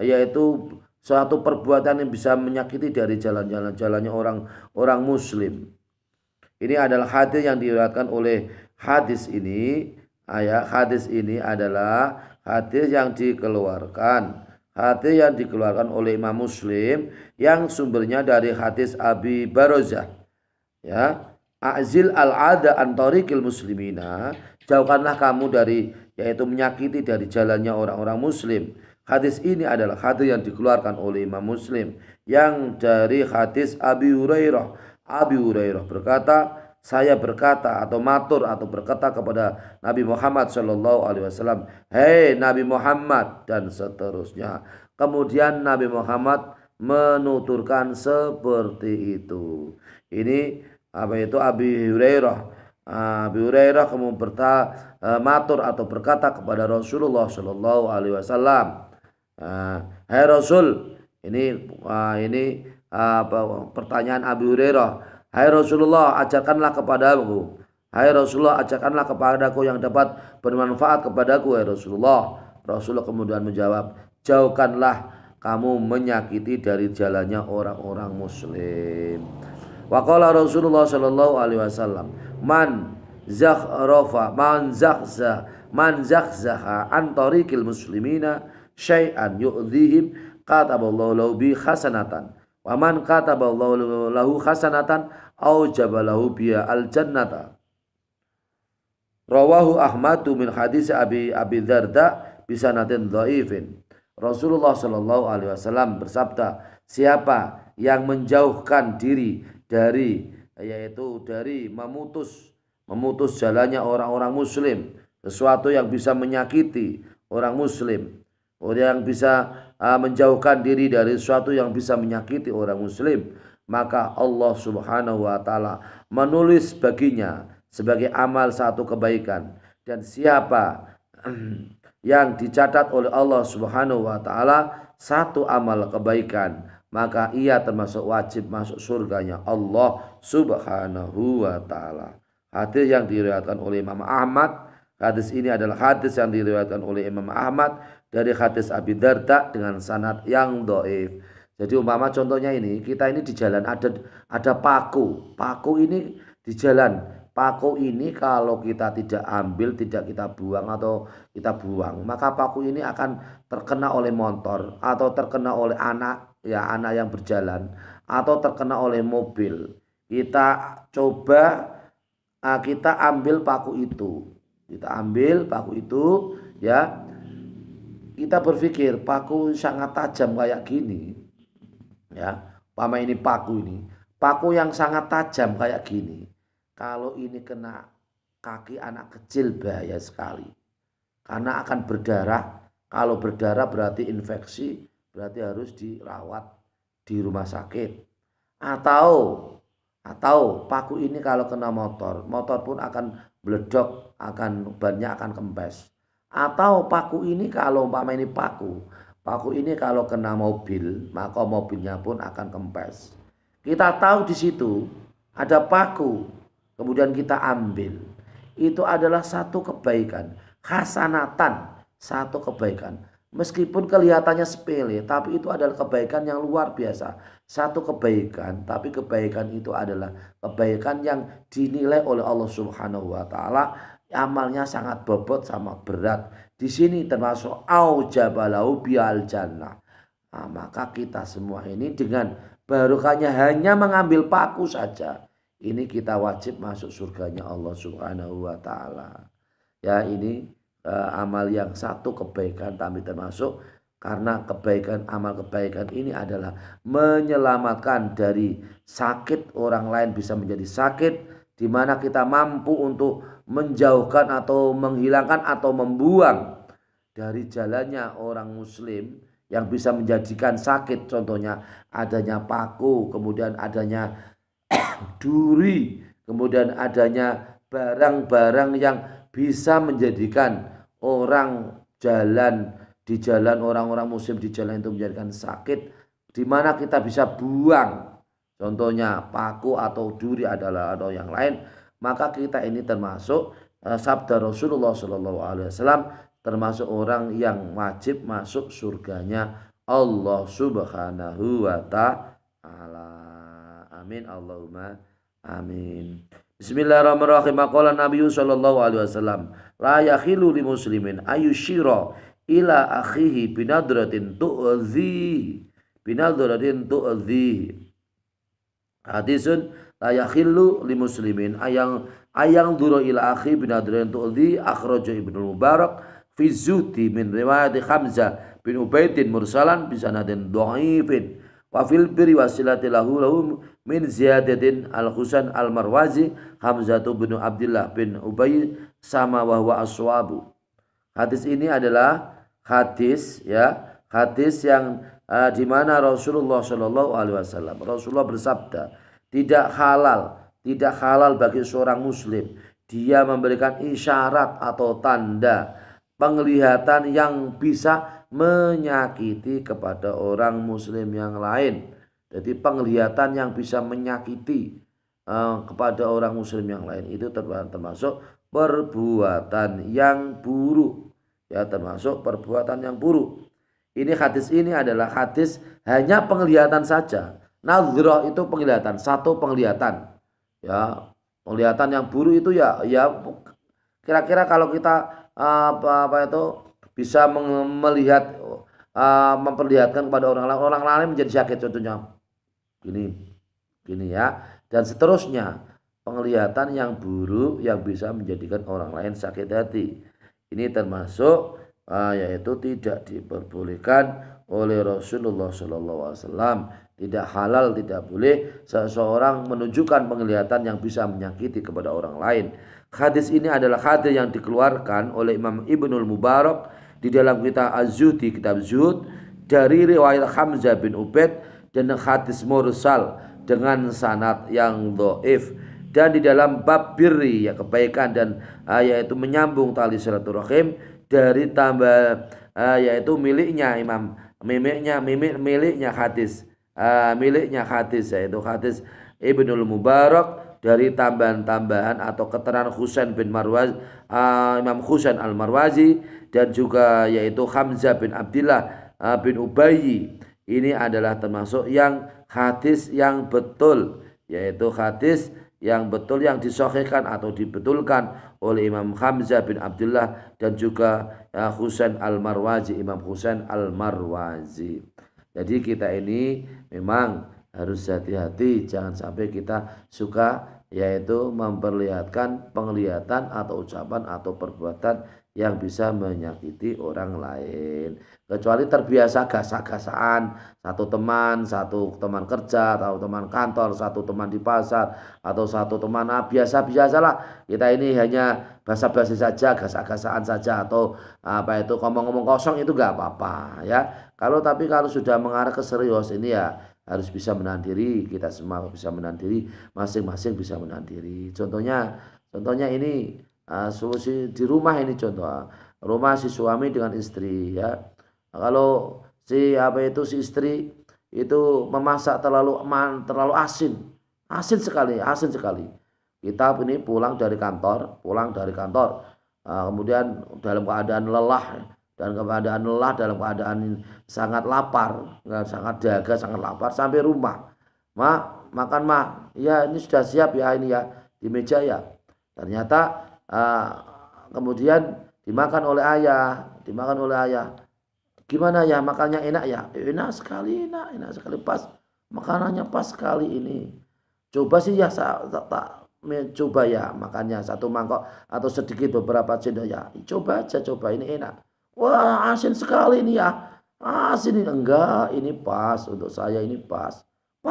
[SPEAKER 1] yaitu suatu perbuatan yang bisa menyakiti dari jalannya orang muslim. Ini adalah hadis yang diriwayatkan oleh hadis ini adalah hadis yang dikeluarkan oleh Imam Muslim yang sumbernya dari hadis Abi Barzah. Ya, a'zil al-ada an tariqil muslimina, jauhkanlah kamu yaitu menyakiti dari jalannya orang-orang muslim. Hadis ini adalah hadis yang dikeluarkan oleh Imam Muslim yang dari hadis Abi Hurairah. Abi Hurairah berkata, saya berkata atau matur atau berkata kepada Nabi Muhammad Shallallahu Alaihi Wasallam, hei Nabi Muhammad, dan seterusnya. Kemudian Nabi Muhammad menuturkan seperti itu. Ini Abi Hurairah. Abi Hurairah kemudian matur atau berkata kepada Rasulullah Shallallahu Alaihi Wasallam, hei Rasul, ini pertanyaan Abi Hurairah, hai Rasulullah, ajarkanlah kepadaku. Hai Rasulullah, ajarkanlah kepadaku yang dapat bermanfaat kepadaku, hai Rasulullah. Rasulullah kemudian menjawab, jauhkanlah kamu menyakiti dari jalannya orang-orang muslim. Wa qala Rasulullah sallallahu alaihi wasallam, man zakhzaha an tariqil muslimina syai'an yu'dhihim kataballahu lahu bi hasanatan. Wa man kataballahu lahu hasanatan aujabalahu biya al jannata. Rawahu Ahmadu min hadis Abi Darda bisanadin dhaifin. Rasulullah Shallallahu alaihi wasallam bersabda, siapa yang menjauhkan diri dari memutus jalannya orang-orang muslim, sesuatu yang bisa menyakiti orang muslim, orang yang bisa menjauhkan diri dari sesuatu yang bisa menyakiti orang muslim, maka Allah Subhanahu wa taala menulis baginya sebagai amal satu kebaikan. Dan siapa yang dicatat oleh Allah Subhanahu wa taala satu amal kebaikan, maka ia termasuk wajib masuk surganya Allah Subhanahu wa taala. Hadis yang diriwayatkan oleh Imam Ahmad. Hadis ini adalah hadis yang diriwayatkan oleh Imam Ahmad dari hadis Abi Darda dengan sanad yang dhaif. Jadi umpama contohnya ini, kita ini di jalan ada paku. Paku ini di jalan. Paku ini kalau kita tidak ambil, tidak kita buang atau kita buang, maka paku ini akan terkena oleh motor atau terkena oleh anak yang berjalan atau terkena oleh mobil. Kita coba kita ambil paku itu. Kita ambil paku itu ya. Kita berpikir paku sangat tajam kayak gini. Ya, umpama ini paku yang sangat tajam kayak gini. Kalau ini kena kaki anak kecil bahaya sekali. Karena akan berdarah. Kalau berdarah berarti infeksi, berarti harus dirawat di rumah sakit. Atau paku ini kalau kena motor pun akan meledok, bannya akan kempes. Atau paku ini kalau umpama ini paku ini kalau kena mobil, maka mobilnya pun akan kempes. Kita tahu di situ ada paku. Kemudian kita ambil, itu adalah satu kebaikan, hasanatan, satu kebaikan. Meskipun kelihatannya sepele, tapi itu adalah kebaikan yang luar biasa. Satu kebaikan, tapi kebaikan itu adalah kebaikan yang dinilai oleh Allah Subhanahu wa taala. Amalnya sangat bobot sama berat. Di sini termasuk aujabalahu bial jannah. Nah, maka kita semua ini dengan barokahnya hanya mengambil paku saja, ini kita wajib masuk surganya Allah Subhanahu wa taala. Ya, ini amal yang satu kebaikan tapi termasuk karena amal kebaikan ini adalah menyelamatkan dari sakit orang lain bisa menjadi sakit, di mana kita mampu untuk menjauhkan atau menghilangkan atau membuang dari jalannya orang muslim yang bisa menjadikan sakit, contohnya adanya paku, kemudian adanya duri, kemudian adanya barang-barang yang bisa menjadikan orang di jalan orang-orang muslim di jalan itu menjadikan sakit, di mana kita bisa buang, contohnya paku atau duri atau yang lain, maka kita ini termasuk sabda Rasulullah Shallallahu Alaihi Wasallam, termasuk orang yang wajib masuk surganya Allah Subhanahu wa taala. Amin Allahumma amin. Bismillahirrahmanirrahim. Qala Nabi sallallahu alaihi wasallam, la yakhilu li muslimin ayushira ila akhihi binadratin tu'zi. Hadisun la yakhilu li muslimin ayang duru ila akhi binadratin tu'zi, akhraja Ibnu Mubarak fi zuhdi min riwayat Hamzah bin Ubaidin mursalan bisanadin dhaifin. Wa fil birri wasilati lahu min ziyadatin al-Husain al-Marwazi Hamzah bin Abdullah bin Ubay sama wa huwa aswabu. Hadis ini adalah hadis yang di mana Rasulullah Shallallahu alaihi wasallam Rasulullah bersabda, tidak halal bagi seorang muslim dia memberikan isyarat atau tanda penglihatan yang bisa menyakiti kepada orang muslim yang lain. Jadi penglihatan yang bisa menyakiti kepada orang muslim yang lain itu termasuk perbuatan yang buruk. Ya, termasuk perbuatan yang buruk. Ini hadis ini adalah hadis hanya penglihatan saja. Nadhrah itu penglihatan, satu penglihatan. Ya, penglihatan yang buruk itu ya kira-kira kalau kita bisa melihat memperlihatkan kepada orang lain menjadi sakit, contohnya gini ya, dan seterusnya. penglihatan yang buruk yang bisa menjadikan orang lain sakit hati. Ini termasuk yaitu tidak diperbolehkan oleh Rasulullah SAW. Tidak halal, tidak boleh seseorang menunjukkan penglihatan yang bisa menyakiti kepada orang lain. Hadis ini adalah hadis yang dikeluarkan oleh Imam Ibnul Mubarak di dalam kitab Az-Zuhd, kitab Zuhd, dari riwayat Hamzah bin Ubaid dan hadis mursal dengan sanad yang dhaif, dan di dalam bab birri, ya kebaikan dan yaitu menyambung tali silaturahim, dari tambah yaitu miliknya hadis yaitu hadis Ibnul Mubarak dari tambahan-tambahan atau keterangan Husain bin Marwaz, Imam Husain al-Marwazi, dan juga yaitu Hamzah bin Abdillah bin Ubayy. Ini adalah termasuk yang hadis yang betul, yaitu hadis yang betul yang disahihkan atau dibetulkan oleh Imam Hamzah bin Abdullah dan juga Husain al-Marwazi, Imam Husain al-Marwazi. Jadi kita ini memang harus hati-hati, jangan sampai kita suka yaitu memperlihatkan penglihatan atau ucapan atau perbuatan yang bisa menyakiti orang lain. Kecuali terbiasa gasak-gasaan, satu teman kerja atau teman kantor, satu teman di pasar atau satu teman biasa-biasalah. Kita ini hanya basa-basi saja, gasak-gasaan saja, atau ngomong-ngomong kosong, itu gak apa-apa ya. Tapi kalau sudah mengarah ke serius ini ya harus bisa menahan diri, kita semua bisa menahan diri, masing-masing bisa menahan diri. Contohnya ini solusi di rumah ini, contoh rumah si suami dengan istri ya. Kalau si istri itu memasak terlalu asin sekali. Kita ini pulang dari kantor, kemudian dalam keadaan lelah, dalam keadaan sangat lapar, sangat dahaga, sangat lapar, sampai rumah, makan ya ini sudah siap ya, ini ya di meja ya. Ternyata kemudian dimakan oleh ayah. Gimana ya, makannya enak ya? Enak sekali, pas, makanannya pas sekali ini. Coba sih ya, coba ya makannya satu mangkok atau sedikit beberapa sendok ya. Coba ini enak. Wah, asin sekali ini ya. Asin ini enggak, ini pas untuk saya, ini pas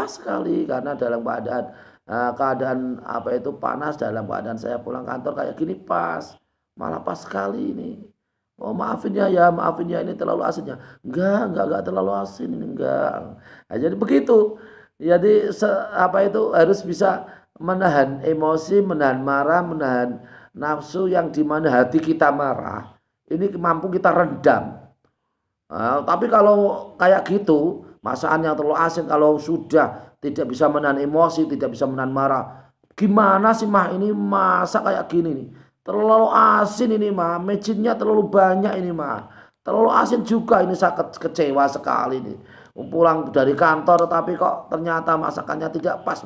[SPEAKER 1] sekali, karena dalam keadaan panas, dalam keadaan saya pulang kantor kayak gini malah pas sekali ini. Oh maafin ya ini terlalu asinnya. Enggak terlalu asin ini, enggak. Nah, jadi begitu. Jadi harus bisa menahan emosi, menahan marah, menahan nafsu yang dimana hati kita marah. Ini mampu kita redam. Tapi kalau kayak gitu, masakan yang terlalu asin, kalau sudah tidak bisa menahan emosi, tidak bisa menahan marah, gimana sih ini masak kayak gini nih? Terlalu asin ini micinnya terlalu banyak ini terlalu asin juga, ini sangat kecewa sekali nih. Pulang dari kantor tapi kok ternyata masakannya tidak pas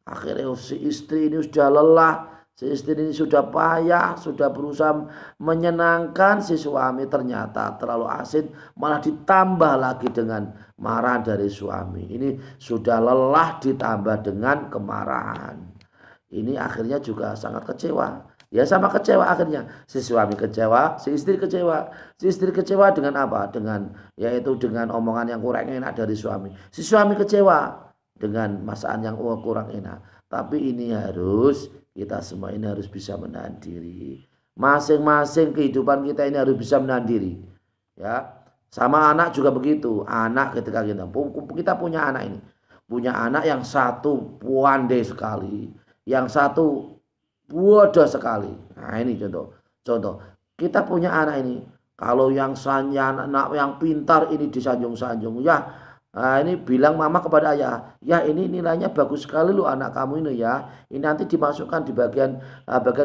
[SPEAKER 1] Akhirnya si istri ini sudah lelah, si istri ini sudah payah, sudah berusaha menyenangkan si suami, ternyata terlalu asin, malah ditambah lagi dengan marah dari suami. Ini sudah lelah ditambah dengan kemarahan. Ini akhirnya juga sangat kecewa. Ya sama kecewa akhirnya. Si suami kecewa, si istri kecewa. Si istri kecewa dengan apa? Dengan omongan yang kurang enak dari suami. Si suami kecewa dengan masakan yang kurang enak. Tapi ini kita semua ini harus bisa menahan diri. Masing-masing kehidupan kita ini harus bisa menahan diri. Ya. Sama anak juga begitu. Anak ketika kita punya anak ini. Punya anak yang satu pandai sekali. Yang satu bodoh sekali. Nah ini contoh. Kita punya anak ini. Kalau yang anak yang pintar ini disanjung-sanjung. Ya, ini bilang mama kepada ayah. Ya ini nilainya bagus sekali loh anak kamu ini ya. Ini nanti dimasukkan di bagian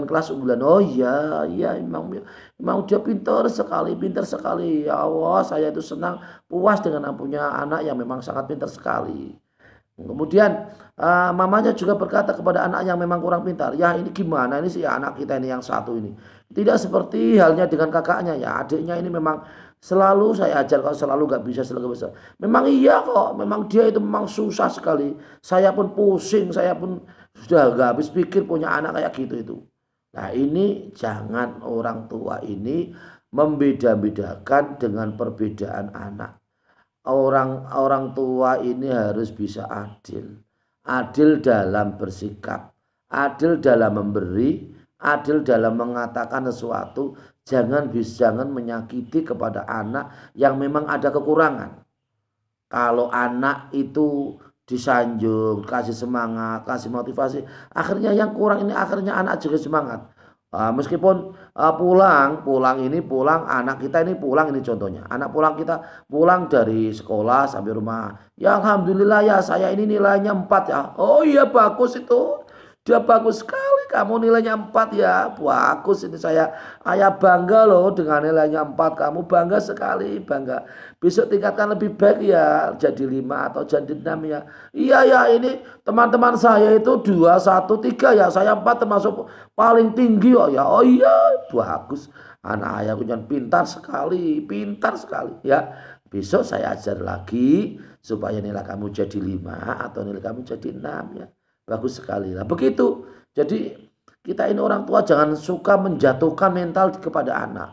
[SPEAKER 1] kelas unggulan. Oh iya memang dia pintar sekali. Ya Allah, saya itu senang, puas dengan punya anak yang memang sangat pintar sekali. Kemudian mamanya juga berkata kepada anak yang memang kurang pintar, ya ini gimana ini si anak kita ini yang satu ini. Tidak seperti halnya dengan kakaknya ya, adiknya ini memang selalu saya ajar, kalau selalu gak bisa. Memang iya kok, memang dia itu memang susah sekali. Saya pun pusing, saya pun Sudah nggak habis pikir punya anak kayak gitu itu. Nah ini jangan orang tua ini membeda-bedakan dengan perbedaan anak. Orang tua ini harus bisa adil. Adil dalam bersikap, adil dalam memberi, adil dalam mengatakan sesuatu. Jangan menyakiti kepada anak yang memang ada kekurangan. Kalau anak itu disanjung, kasih semangat, kasih motivasi, akhirnya yang kurang ini akhirnya anak juga semangat. Meskipun pulang anak kita ini pulang, ini contohnya anak kita pulang dari sekolah sampai rumah, ya alhamdulillah ya saya ini nilainya 4 ya, oh iya bagus itu, dia bagus sekali kamu nilainya 4 ya, bagus ini ayah bangga loh dengan nilainya 4, kamu bangga sekali, bangga, besok tingkatkan lebih baik ya jadi 5 atau jadi 6 ya. Iya ya, ini teman-teman saya itu 2, 1, 3 ya, saya 4 termasuk paling tinggi oh ya. Oh iya bagus, anak ayahku jangan pintar sekali ya. Besok saya ajar lagi supaya nilai kamu jadi 5 atau nilai kamu jadi 6 ya. Bagus sekali lah begitu. Jadi kita ini orang tua jangan suka menjatuhkan mental kepada anak.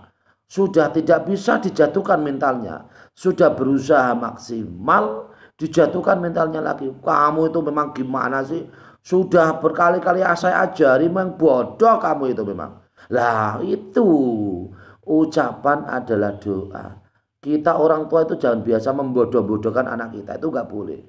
[SPEAKER 1] Sudah tidak bisa dijatuhkan mentalnya, sudah berusaha maksimal dijatuhkan mentalnya lagi. Kamu itu memang gimana sih? Sudah berkali-kali saya ajari, memang bodoh kamu itu memang. Lah itu ucapan adalah doa. Kita orang tua itu jangan biasa membodoh-bodohkan anak kita, itu nggak boleh.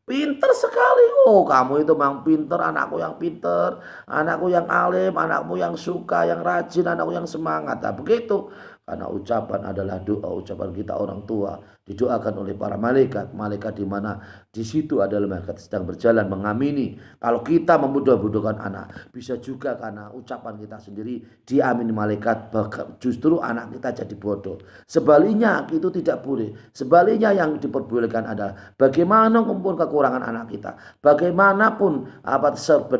[SPEAKER 1] Pinter sekali, oh kamu itu memang pinter, anakku yang pinter, anakku yang alim, anakmu yang suka, yang rajin, anakku yang semangat. Nah begitu, karena ucapan adalah doa, ucapan kita orang tua didoakan oleh para malaikat, malaikat di mana di situ adalah malaikat sedang berjalan mengamini. Kalau kita membodoh-bodohkan anak, bisa juga karena ucapan kita sendiri diamini malaikat, justru anak kita jadi bodoh. Sebaliknya itu tidak boleh. Sebaliknya yang diperbolehkan adalah bagaimana kumpul kekurangan anak kita, bagaimanapun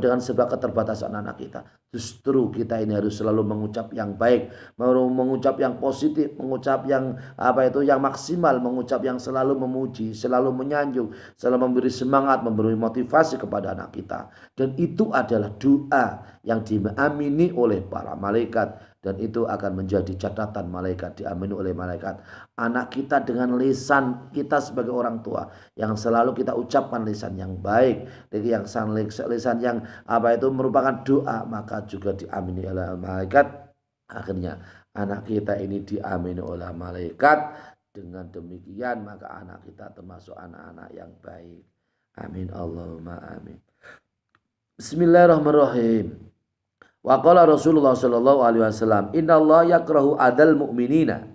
[SPEAKER 1] dengan sebab keterbatasan anak kita, justru kita ini harus selalu mengucap yang baik, mengucap yang positif, mengucap yang yang maksimal, mengucap yang selalu memuji, selalu menyanjung, selalu memberi semangat, memberi motivasi kepada anak kita. Dan itu adalah doa yang diamini oleh para malaikat. Dan itu akan menjadi catatan malaikat, diamini oleh malaikat. Anak kita dengan lisan kita sebagai orang tua yang selalu kita ucapkan lisan yang baik, yang lisan yang merupakan doa, maka juga diamini oleh malaikat. Akhirnya anak kita ini diamini oleh malaikat. Dengan demikian maka anak kita termasuk anak-anak yang baik. Amin Allahumma amin. Bismillahirrahmanirrahim. Wa qala Rasulullah sallallahu alaihi wasallam, "Innallaha yakrahu adal mu'minina."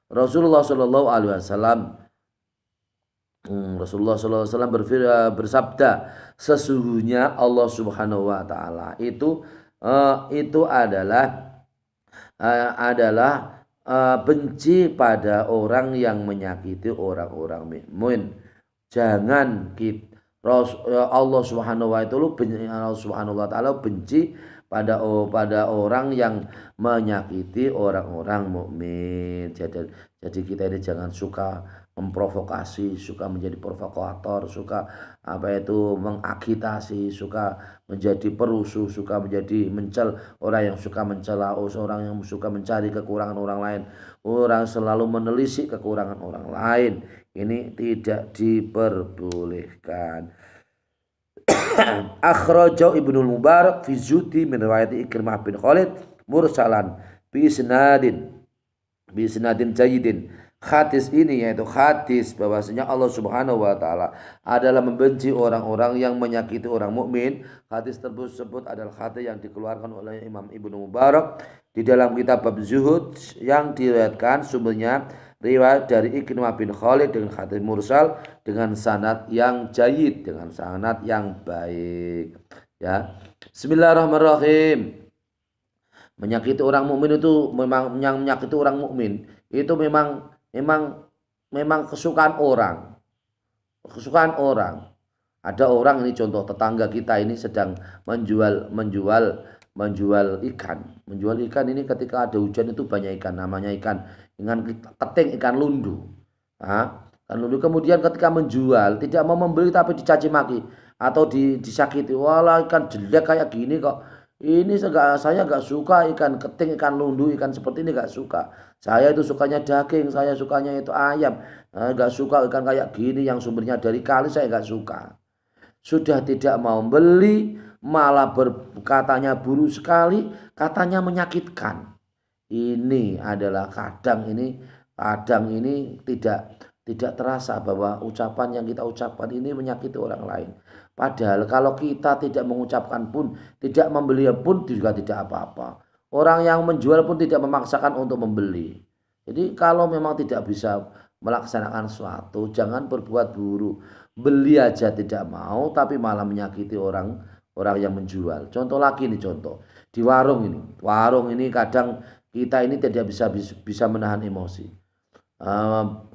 [SPEAKER 1] Rasulullah sallallahu alaihi wasallam bersabda, sesungguhnya Allah Subhanahu wa taala itu adalah benci pada orang yang menyakiti orang-orang mukmin. Jangan Allah Subhanahu wa taala benci pada orang yang menyakiti orang-orang mukmin. Jadi kita ini jangan suka memprovokasi, suka menjadi provokator, suka mengagitasi, suka menjadi perusuh, suka menjadi orang yang suka mencela, orang yang suka mencari kekurangan orang lain, orang selalu menelisik kekurangan orang lain. Ini tidak diperbolehkan. Akhrajahu Ibnu Mubarak fi Zuhdi min riwayat Ikrimah bin Khalid mursalan bi isnadin jayyidin. Hadis ini yaitu hadis bahwasanya Allah Subhanahu wa taala adalah membenci orang-orang yang menyakiti orang mukmin. Hadis tersebut adalah hadis yang dikeluarkan oleh Imam Ibnu Mubarak di dalam kitab bab zuhud yang diriwayatkan sumbernya riwayat dari Ikrimah bin Khalid dengan hadis mursal dengan sanad yang jayyid, dengan sanad yang baik. Ya. Bismillahirrahmanirrahim. Menyakiti orang mukmin itu yang menyakiti orang mukmin itu memang kesukaan orang. Kesukaan orang. Ada orang ini contoh tetangga kita ini sedang menjual ikan. Menjual ikan ini ketika ada hujan itu banyak ikan, namanya ikan keting, ikan lundu. Kan lalu kemudian ketika menjual tidak mau membeli tapi dicaci maki atau disakiti. Walah ikan jelek kayak gini kok. Ini saya nggak suka ikan keting, ikan lundu, ikan seperti ini nggak suka. Saya itu sukanya daging, saya sukanya itu ayam. Nggak suka ikan kayak gini yang sumbernya dari kali, saya nggak suka. Sudah tidak mau beli, malah berkatanya buruk sekali, katanya menyakitkan. Ini adalah kadang ini tidak terasa bahwa ucapan yang kita ucapkan ini menyakiti orang lain. Padahal kalau kita tidak mengucapkan pun, tidak membeli pun juga tidak apa-apa. Orang yang menjual pun tidak memaksakan untuk membeli. Jadi kalau memang tidak bisa melaksanakan sesuatu, jangan berbuat buruk. Beli aja tidak mau, tapi malah menyakiti orang yang menjual. Contoh lagi nih, contoh di warung ini. Warung ini kadang kita ini tidak bisa menahan emosi.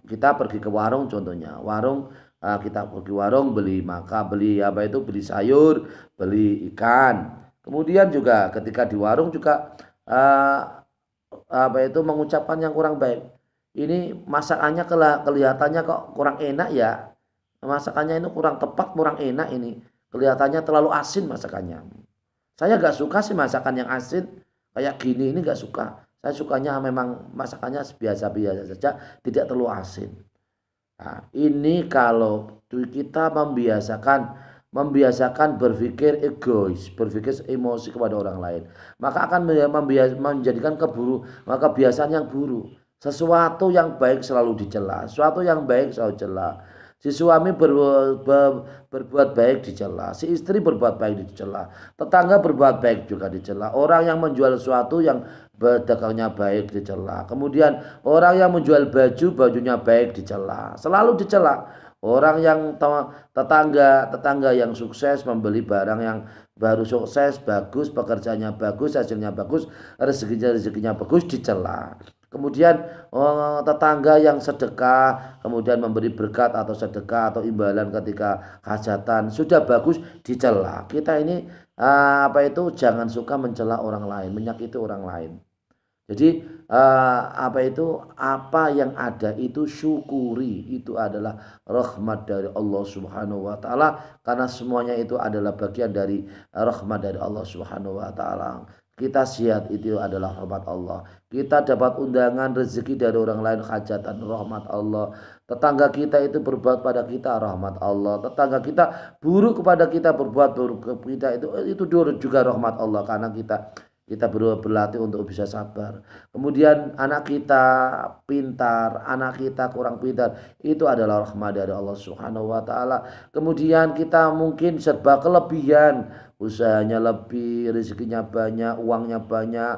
[SPEAKER 1] Kita pergi ke warung, contohnya warung, kita pergi warung beli beli sayur, beli ikan. Kemudian juga ketika di warung juga mengucapkan yang kurang baik. Ini masakannya kelihatannya kok kurang enak ya, masakannya ini kurang tepat, kurang enak, ini kelihatannya terlalu asin masakannya. Saya gak suka sih masakan yang asin kayak gini, ini gak suka. Saya sukanya memang masakannya biasa-biasa saja, tidak terlalu asin. Nah, ini kalau kita membiasakan berpikir egois, berpikir emosi kepada orang lain, maka akan menjadikan kebiasaan yang buruk. Sesuatu yang baik selalu dicela, sesuatu yang baik selalu dicela. Si suami berbuat baik dicela, si istri berbuat baik dicela, tetangga berbuat baik juga dicela. Orang yang menjual sesuatu yang berdagangnya baik dicela. Kemudian orang yang menjual bajunya baik dicela, selalu dicela. Orang yang tetangga yang sukses membeli barang yang baru sukses, bagus, pekerjaannya bagus, hasilnya bagus, rezekinya bagus, dicela. Kemudian tetangga yang sedekah, kemudian memberi berkat atau sedekah atau imbalan ketika hajatan, sudah bagus, dicela. Kita ini jangan suka mencela orang lain, menyakiti orang lain. Jadi apa yang ada itu syukuri, itu adalah rahmat dari Allah Subhanahu wa taala, karena semuanya itu adalah bagian dari rahmat dari Allah Subhanahu wa taala. Kita sehat itu adalah rahmat Allah. Kita dapat undangan rezeki dari orang lain, hajatan, rahmat Allah. Tetangga kita itu berbuat pada kita, rahmat Allah. Tetangga kita buruk kepada kita, berbuat buruk kepada kita, itu juga rahmat Allah, karena kita berlatih untuk bisa sabar. Kemudian anak kita pintar, anak kita kurang pintar, itu adalah rahmat dari Allah Subhanahu wa taala. Kemudian kita mungkin serba kelebihan, usahanya lebih, rezekinya banyak, uang banyak,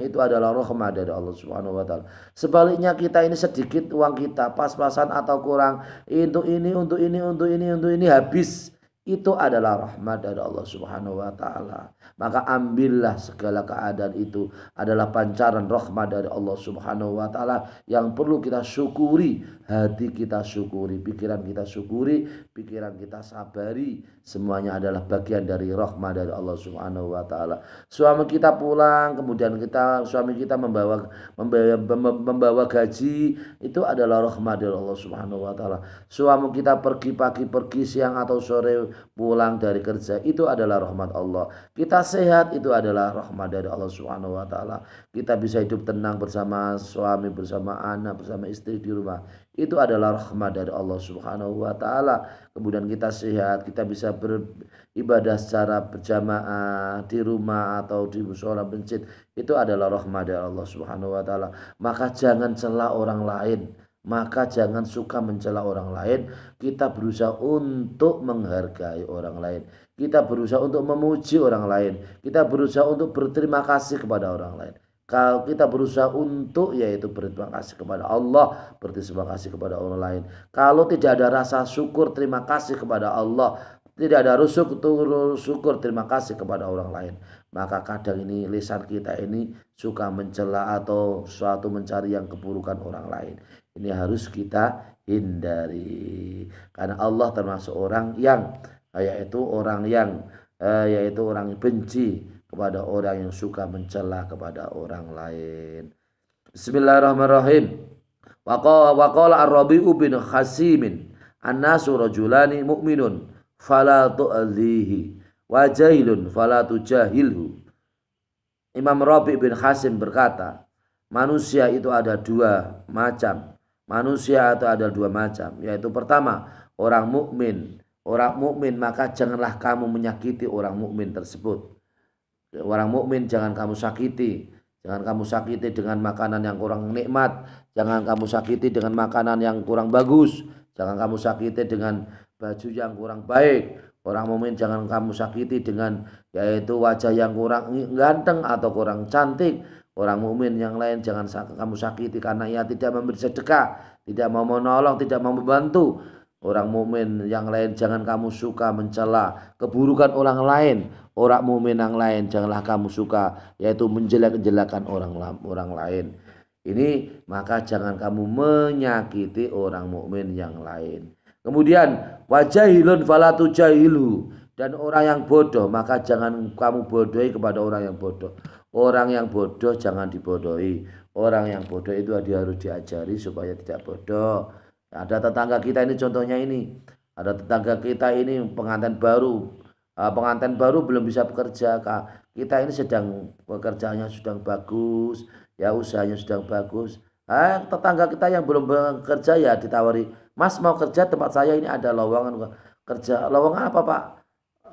[SPEAKER 1] itu adalah rahmat dari Allah Subhanahu wa taala. Sebaliknya kita ini sedikit uang kita, pas-pasan atau kurang, untuk ini habis, itu adalah rahmat dari Allah Subhanahu wa taala. Maka ambillah segala keadaan itu adalah pancaran rahmat dari Allah Subhanahu wa taala yang perlu kita syukuri, hati kita syukuri, pikiran kita syukuri, pikiran kita sabari. Semuanya adalah bagian dari rahmat dari Allah Subhanahu wa taala. Suami kita pulang, kemudian suami kita membawa gaji, itu adalah rahmat dari Allah Subhanahu wa taala. Suami kita pergi pagi, pergi siang atau sore, pulang dari kerja, itu adalah rahmat Allah. Kita sehat, itu adalah rahmat dari Allah Subhanahu wa taala. Kita bisa hidup tenang bersama suami, bersama anak, bersama istri di rumah, itu adalah rahmat dari Allah Subhanahu wa taala. Kemudian kita sehat, kita bisa beribadah secara berjamaah di rumah atau di mushola masjid, itu adalah rahmat dari Allah Subhanahu wa taala. Maka jangan celah orang lain, maka jangan suka mencela orang lain. Kita berusaha untuk menghargai orang lain, kita berusaha untuk memuji orang lain, kita berusaha untuk berterima kasih kepada orang lain. Kalau kita berusaha untuk yaitu berterima kasih kepada Allah, berterima kasih kepada orang lain. Kalau tidak ada rasa syukur terima kasih kepada Allah, tidak ada syukur terima kasih kepada orang lain, maka kadang ini lisan kita ini suka mencela atau suatu mencari yang keburukan orang lain. Ini harus kita hindari, karena Allah termasuk orang yang yaitu orang yang benci kepada orang yang suka mencela kepada orang lain. Bismillahirrahmanirrahim. Waqala Ar-Rabi'u bin Khasimin annasu rajulani mu'minun fala tu'adhihi wa jahilun fala tujahilhu. Imam Rabi' bin Khasim berkata, manusia itu ada dua macam. Manusia itu ada dua macam, yaitu pertama, orang mukmin. Orang mukmin maka janganlah kamu menyakiti orang mukmin tersebut. Orang mukmin jangan kamu sakiti. Jangan kamu sakiti dengan makanan yang kurang nikmat. Jangan kamu sakiti dengan makanan yang kurang bagus. Jangan kamu sakiti dengan baju yang kurang baik. Orang mukmin jangan kamu sakiti dengan yaitu wajah yang kurang ganteng atau kurang cantik. Orang mukmin yang lain jangan kamu sakiti karena ia tidak memberi sedekah, tidak mau menolong, tidak mau membantu. Orang mukmin yang lain jangan kamu suka mencela keburukan orang lain. Orang mukmin yang lain janganlah kamu suka yaitu menjelek-jelekan orang lain. Ini maka jangan kamu menyakiti orang mukmin yang lain. Kemudian wajahilun falatu jahilu, dan orang yang bodoh maka jangan kamu bodohi kepada orang yang bodoh. Orang yang bodoh jangan dibodohi. Orang yang bodoh itu harus diajari supaya tidak bodoh. Ada tetangga kita ini contohnya ini. Ada tetangga kita ini pengantin baru. Pengantin baru belum bisa bekerja, Kak. Kita ini sedang pekerjaannya sedang bagus, ya usahanya sedang bagus. Tetangga kita yang belum bekerja ya ditawari, Mas mau kerja tempat saya ini ada lowongan kerja. Lowongan apa Pak?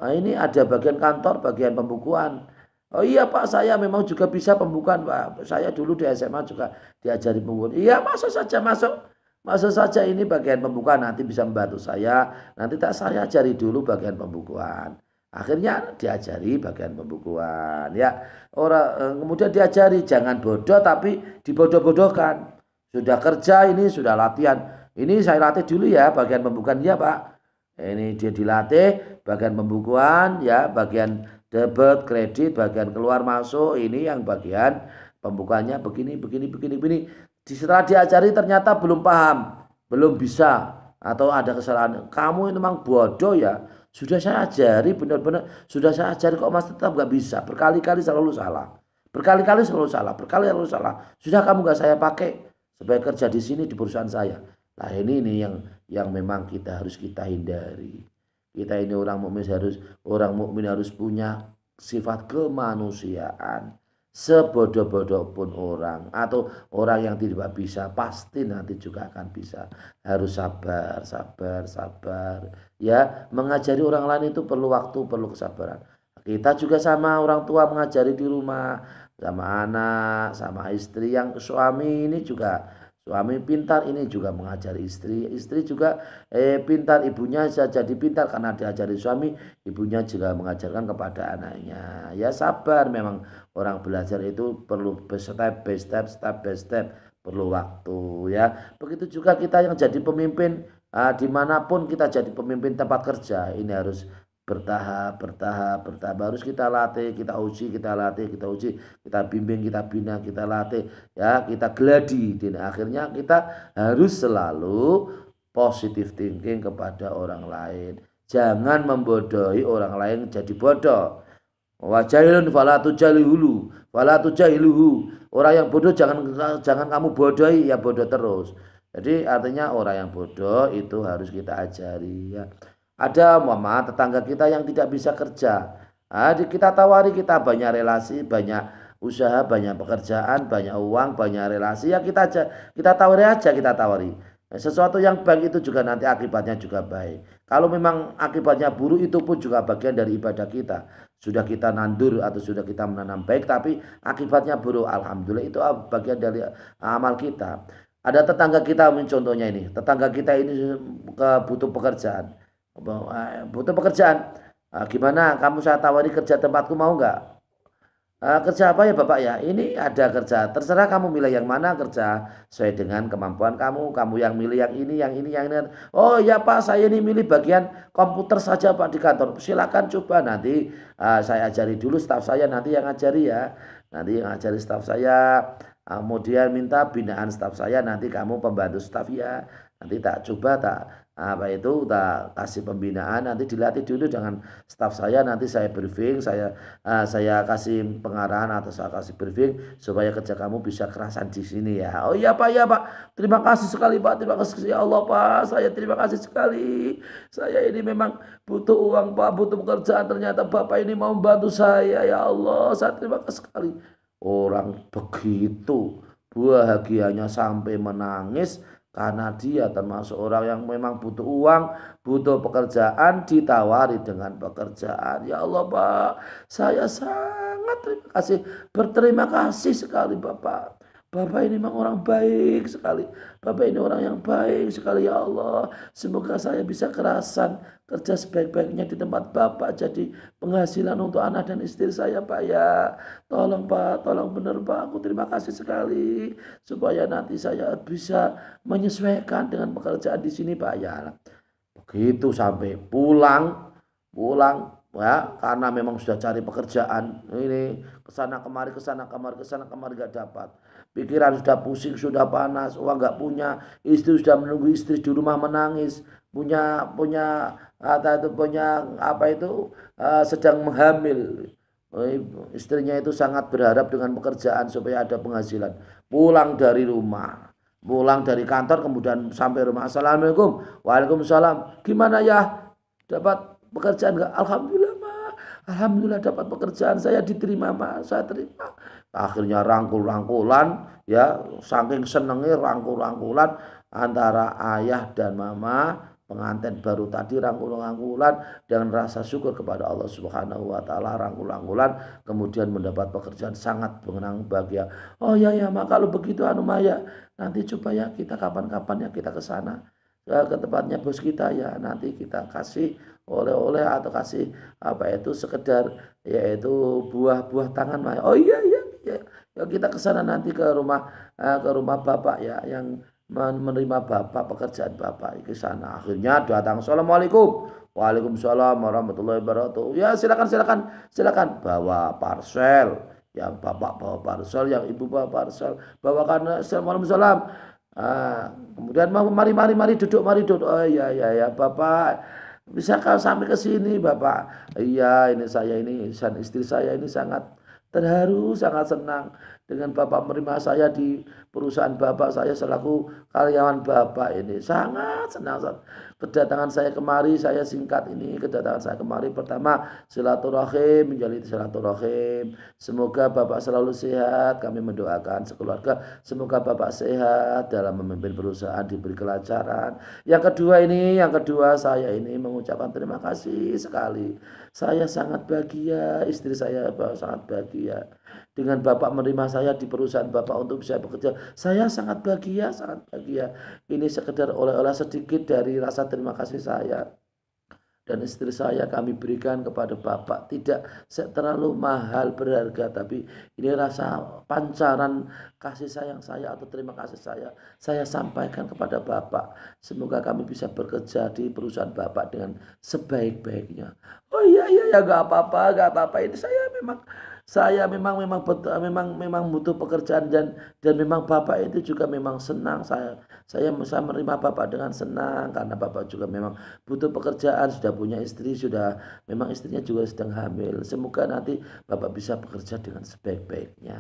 [SPEAKER 1] Ini ada bagian kantor, bagian pembukuan. Oh iya Pak, saya memang juga bisa pembukuan Pak. Saya dulu di SMA juga diajari pembukuan. Iya masuk saja masuk. Masuk saja ini bagian pembukuan, nanti bisa membantu saya. Nanti tak saya ajari dulu bagian pembukuan. Akhirnya diajari bagian pembukuan. Ya, kemudian diajari jangan bodoh tapi dibodoh-bodohkan. Sudah kerja ini sudah latihan. Ini saya latih dulu ya bagian pembukuan ya Pak. Ini dia dilatih bagian pembukuan ya, bagian debit, kredit, bagian keluar masuk. Ini yang bagian pembukuannya begini. Setelah diajari ternyata belum paham, belum bisa, atau ada kesalahan. Kamu ini memang bodoh ya. Sudah saya ajari benar-benar, sudah saya ajari kok Mas tetap gak bisa. Berkali-kali selalu salah. Berkali-kali selalu salah. Sudah kamu gak saya pakai sebagai kerja di sini di perusahaan saya. Nah ini yang memang kita hindari. Kita ini orang mukmin harus punya sifat kemanusiaan. Sebodoh-bodoh pun orang atau orang yang tidak bisa pasti nanti juga akan bisa. Harus sabar ya. Mengajari orang lain itu perlu waktu, perlu kesabaran. Kita juga sama orang tua mengajari di rumah, sama anak, sama istri. Yang suami ini juga, suami pintar ini juga mengajari istri juga pintar, ibunya jadi pintar karena diajari suami, ibunya juga mengajarkan kepada anaknya. Ya sabar, memang orang belajar itu perlu step by step, perlu waktu ya. Begitu juga kita yang jadi pemimpin, dimanapun kita jadi pemimpin tempat kerja, ini harus bertahap harus kita latih, kita uji, kita bimbing, kita bina, kita latih ya, kita geladi. Dan akhirnya kita harus selalu positive thinking kepada orang lain. Jangan membodohi orang lain jadi bodoh. Wajahilun falatu jahiluhu. Orang yang bodoh jangan kamu bodohi, ya bodoh terus. Jadi artinya orang yang bodoh itu harus kita ajari ya. Ada mama tetangga kita yang tidak bisa kerja. Kita tawari, kita banyak relasi, banyak usaha, banyak pekerjaan, banyak uang, banyak relasi. Ya kita tawari. Sesuatu yang baik itu juga nanti akibatnya juga baik. Kalau memang akibatnya buruk itu pun juga bagian dari ibadah kita. Sudah kita nandur atau sudah kita menanam baik tapi akibatnya buruk, alhamdulillah itu bagian dari amal kita. Ada tetangga kita, contohnya ini. Tetangga kita ini butuh pekerjaan. Gimana kamu saya tawari kerja tempatku, mau nggak? Kerja apa ya Bapak ya? Ini ada kerja, terserah kamu milih yang mana, kerja sesuai dengan kemampuan kamu yang milih yang ini. Oh ya Pak, saya ini milih bagian komputer saja Pak di kantor. Silakan coba, nanti saya ajari dulu staf saya, nanti yang ajari ya. Nanti yang ajari staf saya, kemudian minta binaan staf saya, nanti kamu pembantu staf ya. Nanti tak apa itu tak kasih pembinaan, nanti dilatih dulu dengan staf saya, nanti saya briefing, saya kasih pengarahan atau saya kasih briefing supaya kerja kamu bisa kerasan di sini ya. Oh iya Pak, ya Pak, terima kasih sekali Pak, terima kasih ya Allah Pak, saya terima kasih sekali, saya ini memang butuh uang Pak, butuh pekerjaan, ternyata Bapak ini mau membantu saya, ya Allah saya terima kasih sekali. Orang begitu bahagianya sampai menangis karena dia termasuk orang yang memang butuh uang, butuh pekerjaan, ditawari dengan pekerjaan. Ya Allah Pak, saya sangat terima kasih, berterima kasih sekali Bapak. Bapak ini memang orang baik sekali. Bapak ini orang yang baik sekali ya Allah. Semoga saya bisa kerasan kerja sebaik-baiknya di tempat Bapak, jadi penghasilan untuk anak dan istri saya Pak ya. Tolong Pak, tolong benar Pak. Aku terima kasih sekali supaya nanti saya bisa menyesuaikan dengan pekerjaan di sini Pak ya. Begitu sampai pulang ya, karena memang sudah cari pekerjaan ini kesana kemari gak dapat. Pikiran sudah pusing, sudah panas, uang gak punya, istri sudah menunggu, istri di rumah menangis, sedang menghamil. Istrinya itu sangat berharap dengan pekerjaan supaya ada penghasilan. Pulang dari rumah, pulang dari kantor, kemudian sampai rumah, assalamualaikum, waalaikumsalam, gimana ya, dapat pekerjaan enggak? Alhamdulillah Ma, alhamdulillah dapat pekerjaan, saya diterima Ma, saya terima. Akhirnya rangkul-rangkulan ya, saking senengnya rangkul-rangkulan antara ayah dan mama pengantin baru tadi, rangkul-rangkulan dengan rasa syukur kepada Allah Subhanahu wa taala, rangkul-rangkulan kemudian mendapat pekerjaan, sangat mengenang bahagia. Oh ya ya Ma, kalau begitu anu Maya, nanti coba ya kita kapan-kapan ya kita ke sana, ke tempatnya bos kita ya, nanti kita kasih oleh-oleh atau kasih apa itu sekedar yaitu buah-buah tangan Maya. Oh iya iya ya, ya kita ke sana nanti ke rumah Bapak ya, yang menerima Bapak, pekerjaan Bapak ke sana. Akhirnya datang, assalamualaikum, waalaikumsalam warahmatullahi wabarakatuh. Ya silakan bawa parcel. Yang Bapak bawa parcel, yang Ibu bawa parcel, bawakan. Assalamualaikum. Kemudian mari duduk. Oh iya ya Bapak, bisa kau sampai ke sini Bapak? Iya, ini saya ini istri saya ini sangat terharu, sangat senang dengan Bapak menerima saya di perusahaan Bapak. Saya selaku karyawan Bapak ini sangat senang. Kedatangan saya kemari, saya singkat ini, kedatangan saya kemari pertama silaturahim, menjalin silaturahim. Semoga Bapak selalu sehat. Kami mendoakan sekeluarga, semoga Bapak sehat dalam memimpin perusahaan, diberi kelancaran. Yang kedua saya ini mengucapkan terima kasih sekali. Saya sangat bahagia, istri saya sangat bahagia dengan Bapak menerima saya di perusahaan Bapak untuk bisa bekerja. Saya sangat bahagia, sangat bahagia. Ini sekedar oleh-oleh sedikit dari rasa terima kasih saya dan istri saya kami berikan kepada Bapak. Tidak terlalu mahal berharga, tapi ini rasa pancaran kasih sayang saya atau terima kasih saya sampaikan kepada Bapak. Semoga kami bisa bekerja di perusahaan Bapak dengan sebaik-baiknya. Oh iya gak apa-apa, ini saya memang butuh pekerjaan, dan memang Bapak itu juga memang senang. Saya menerima Bapak dengan senang karena Bapak juga memang butuh pekerjaan, sudah punya istri, memang istrinya juga sedang hamil. Semoga nanti Bapak bisa bekerja dengan sebaik-baiknya.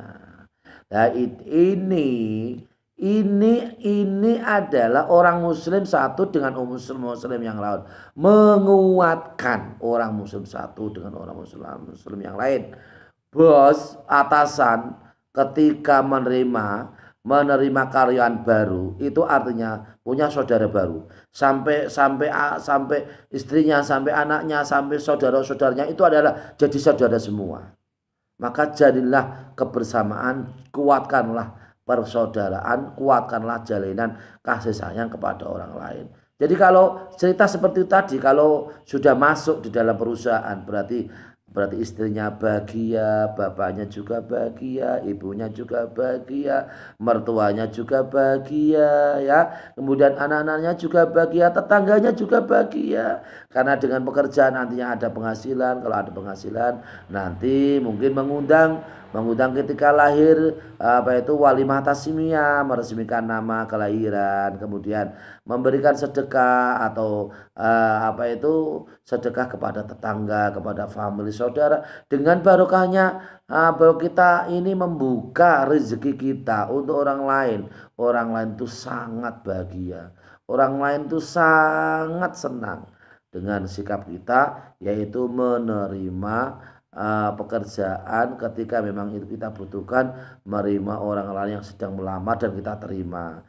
[SPEAKER 1] Nah ini adalah orang muslim satu dengan muslim yang lain, menguatkan orang muslim satu dengan orang muslim yang lain. Bos, atasan ketika menerima karyawan baru itu artinya punya saudara baru. Sampai istrinya, sampai anaknya, sampai saudara-saudaranya itu adalah jadi saudara semua. Maka jadilah kebersamaan, kuatkanlah persaudaraan, kuatkanlah jalinan kasih sayang kepada orang lain. Jadi kalau cerita seperti tadi, kalau sudah masuk di dalam perusahaan, berarti istrinya bahagia, bapaknya juga bahagia, ibunya juga bahagia, mertuanya juga bahagia ya. Kemudian anak-anaknya juga bahagia, tetangganya juga bahagia. Karena dengan pekerjaan nantinya ada penghasilan. Kalau ada penghasilan nanti mungkin mengundang mengundang ketika lahir, walimah tasmiyah, meresmikan nama kelahiran, kemudian memberikan sedekah atau sedekah kepada tetangga, kepada famili saudara. Dengan barokahnya bahwa kita ini membuka rezeki kita untuk orang lain. Orang lain itu sangat bahagia, orang lain itu sangat senang dengan sikap kita, yaitu menerima pekerjaan ketika memang itu kita butuhkan, menerima orang lain yang sedang melamar dan kita terima.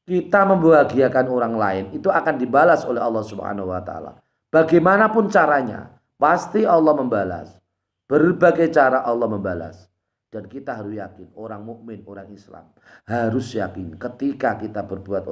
[SPEAKER 1] Kita membahagiakan orang lain itu akan dibalas oleh Allah Subhanahu wa taala. Bagaimanapun caranya, pasti Allah membalas. Berbagai cara Allah membalas. Dan kita harus yakin, orang mukmin, orang Islam harus yakin ketika kita berbuat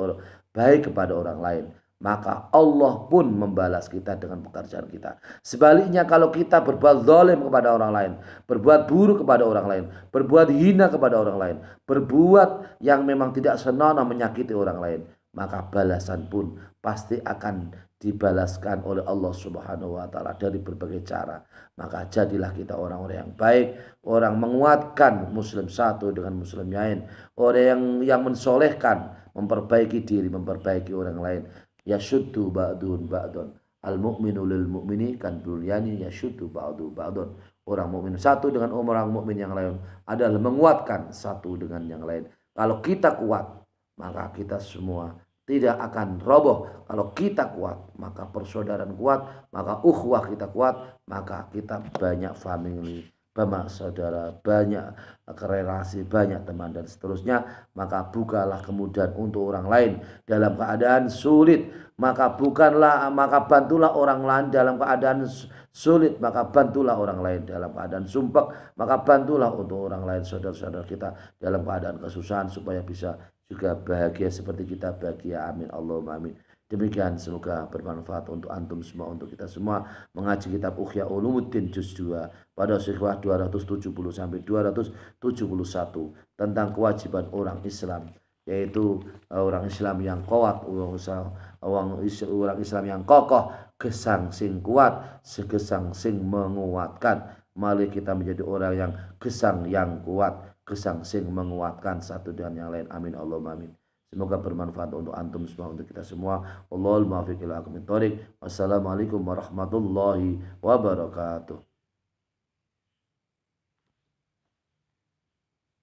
[SPEAKER 1] baik kepada orang lain, maka Allah pun membalas kita dengan pekerjaan kita. Sebaliknya kalau kita berbuat zalim kepada orang lain, berbuat buruk kepada orang lain, berbuat hina kepada orang lain, berbuat yang memang tidak senonoh menyakiti orang lain, maka balasan pun pasti akan dibalaskan oleh Allah Subhanahu wa taala dari berbagai cara. Maka jadilah kita orang-orang yang baik, orang menguatkan muslim satu dengan muslim lain, orang yang mensolehkan, memperbaiki diri, memperbaiki orang lain. Yashuddu ba'dun ba'dun. Al-mu'minu lil mu'mini kan bunyani yashuddu ba'du ba'dun. Orang mukmin satu dengan orang mukmin yang lain adalah menguatkan satu dengan yang lain. Kalau kita kuat, maka kita semua tidak akan roboh. Kalau kita kuat, maka persaudaraan kuat, maka ukhuwah kita kuat, maka kita banyak family, banyak saudara, banyak relasi, banyak teman dan seterusnya. Maka bukalah kemudahan untuk orang lain dalam keadaan sulit, maka bantulah orang lain dalam keadaan sulit, maka bantulah orang lain dalam keadaan sumpek, maka bantulah untuk orang lain, saudara-saudara kita dalam keadaan kesusahan supaya bisa juga bahagia seperti kita bahagia. Amin Allahumma amin. Demikian, semoga bermanfaat untuk antum semua, untuk kita semua. Mengaji kitab Ihya Ulumuddin juz 2 pada sifat 270 sampai 271 tentang kewajiban orang Islam, yaitu orang Islam yang kuat, orang Islam yang kokoh, gesang sing kuat, segesang sing menguatkan. Mari kita menjadi orang yang gesang yang kuat, gesang sing menguatkan satu dengan yang lain. Amin Allahumma amin. Semoga bermanfaat untuk antum semua, untuk kita semua. Wallahul muwaffiq ila aqwamit thoriq. Wassalamualaikum warahmatullahi wabarakatuh.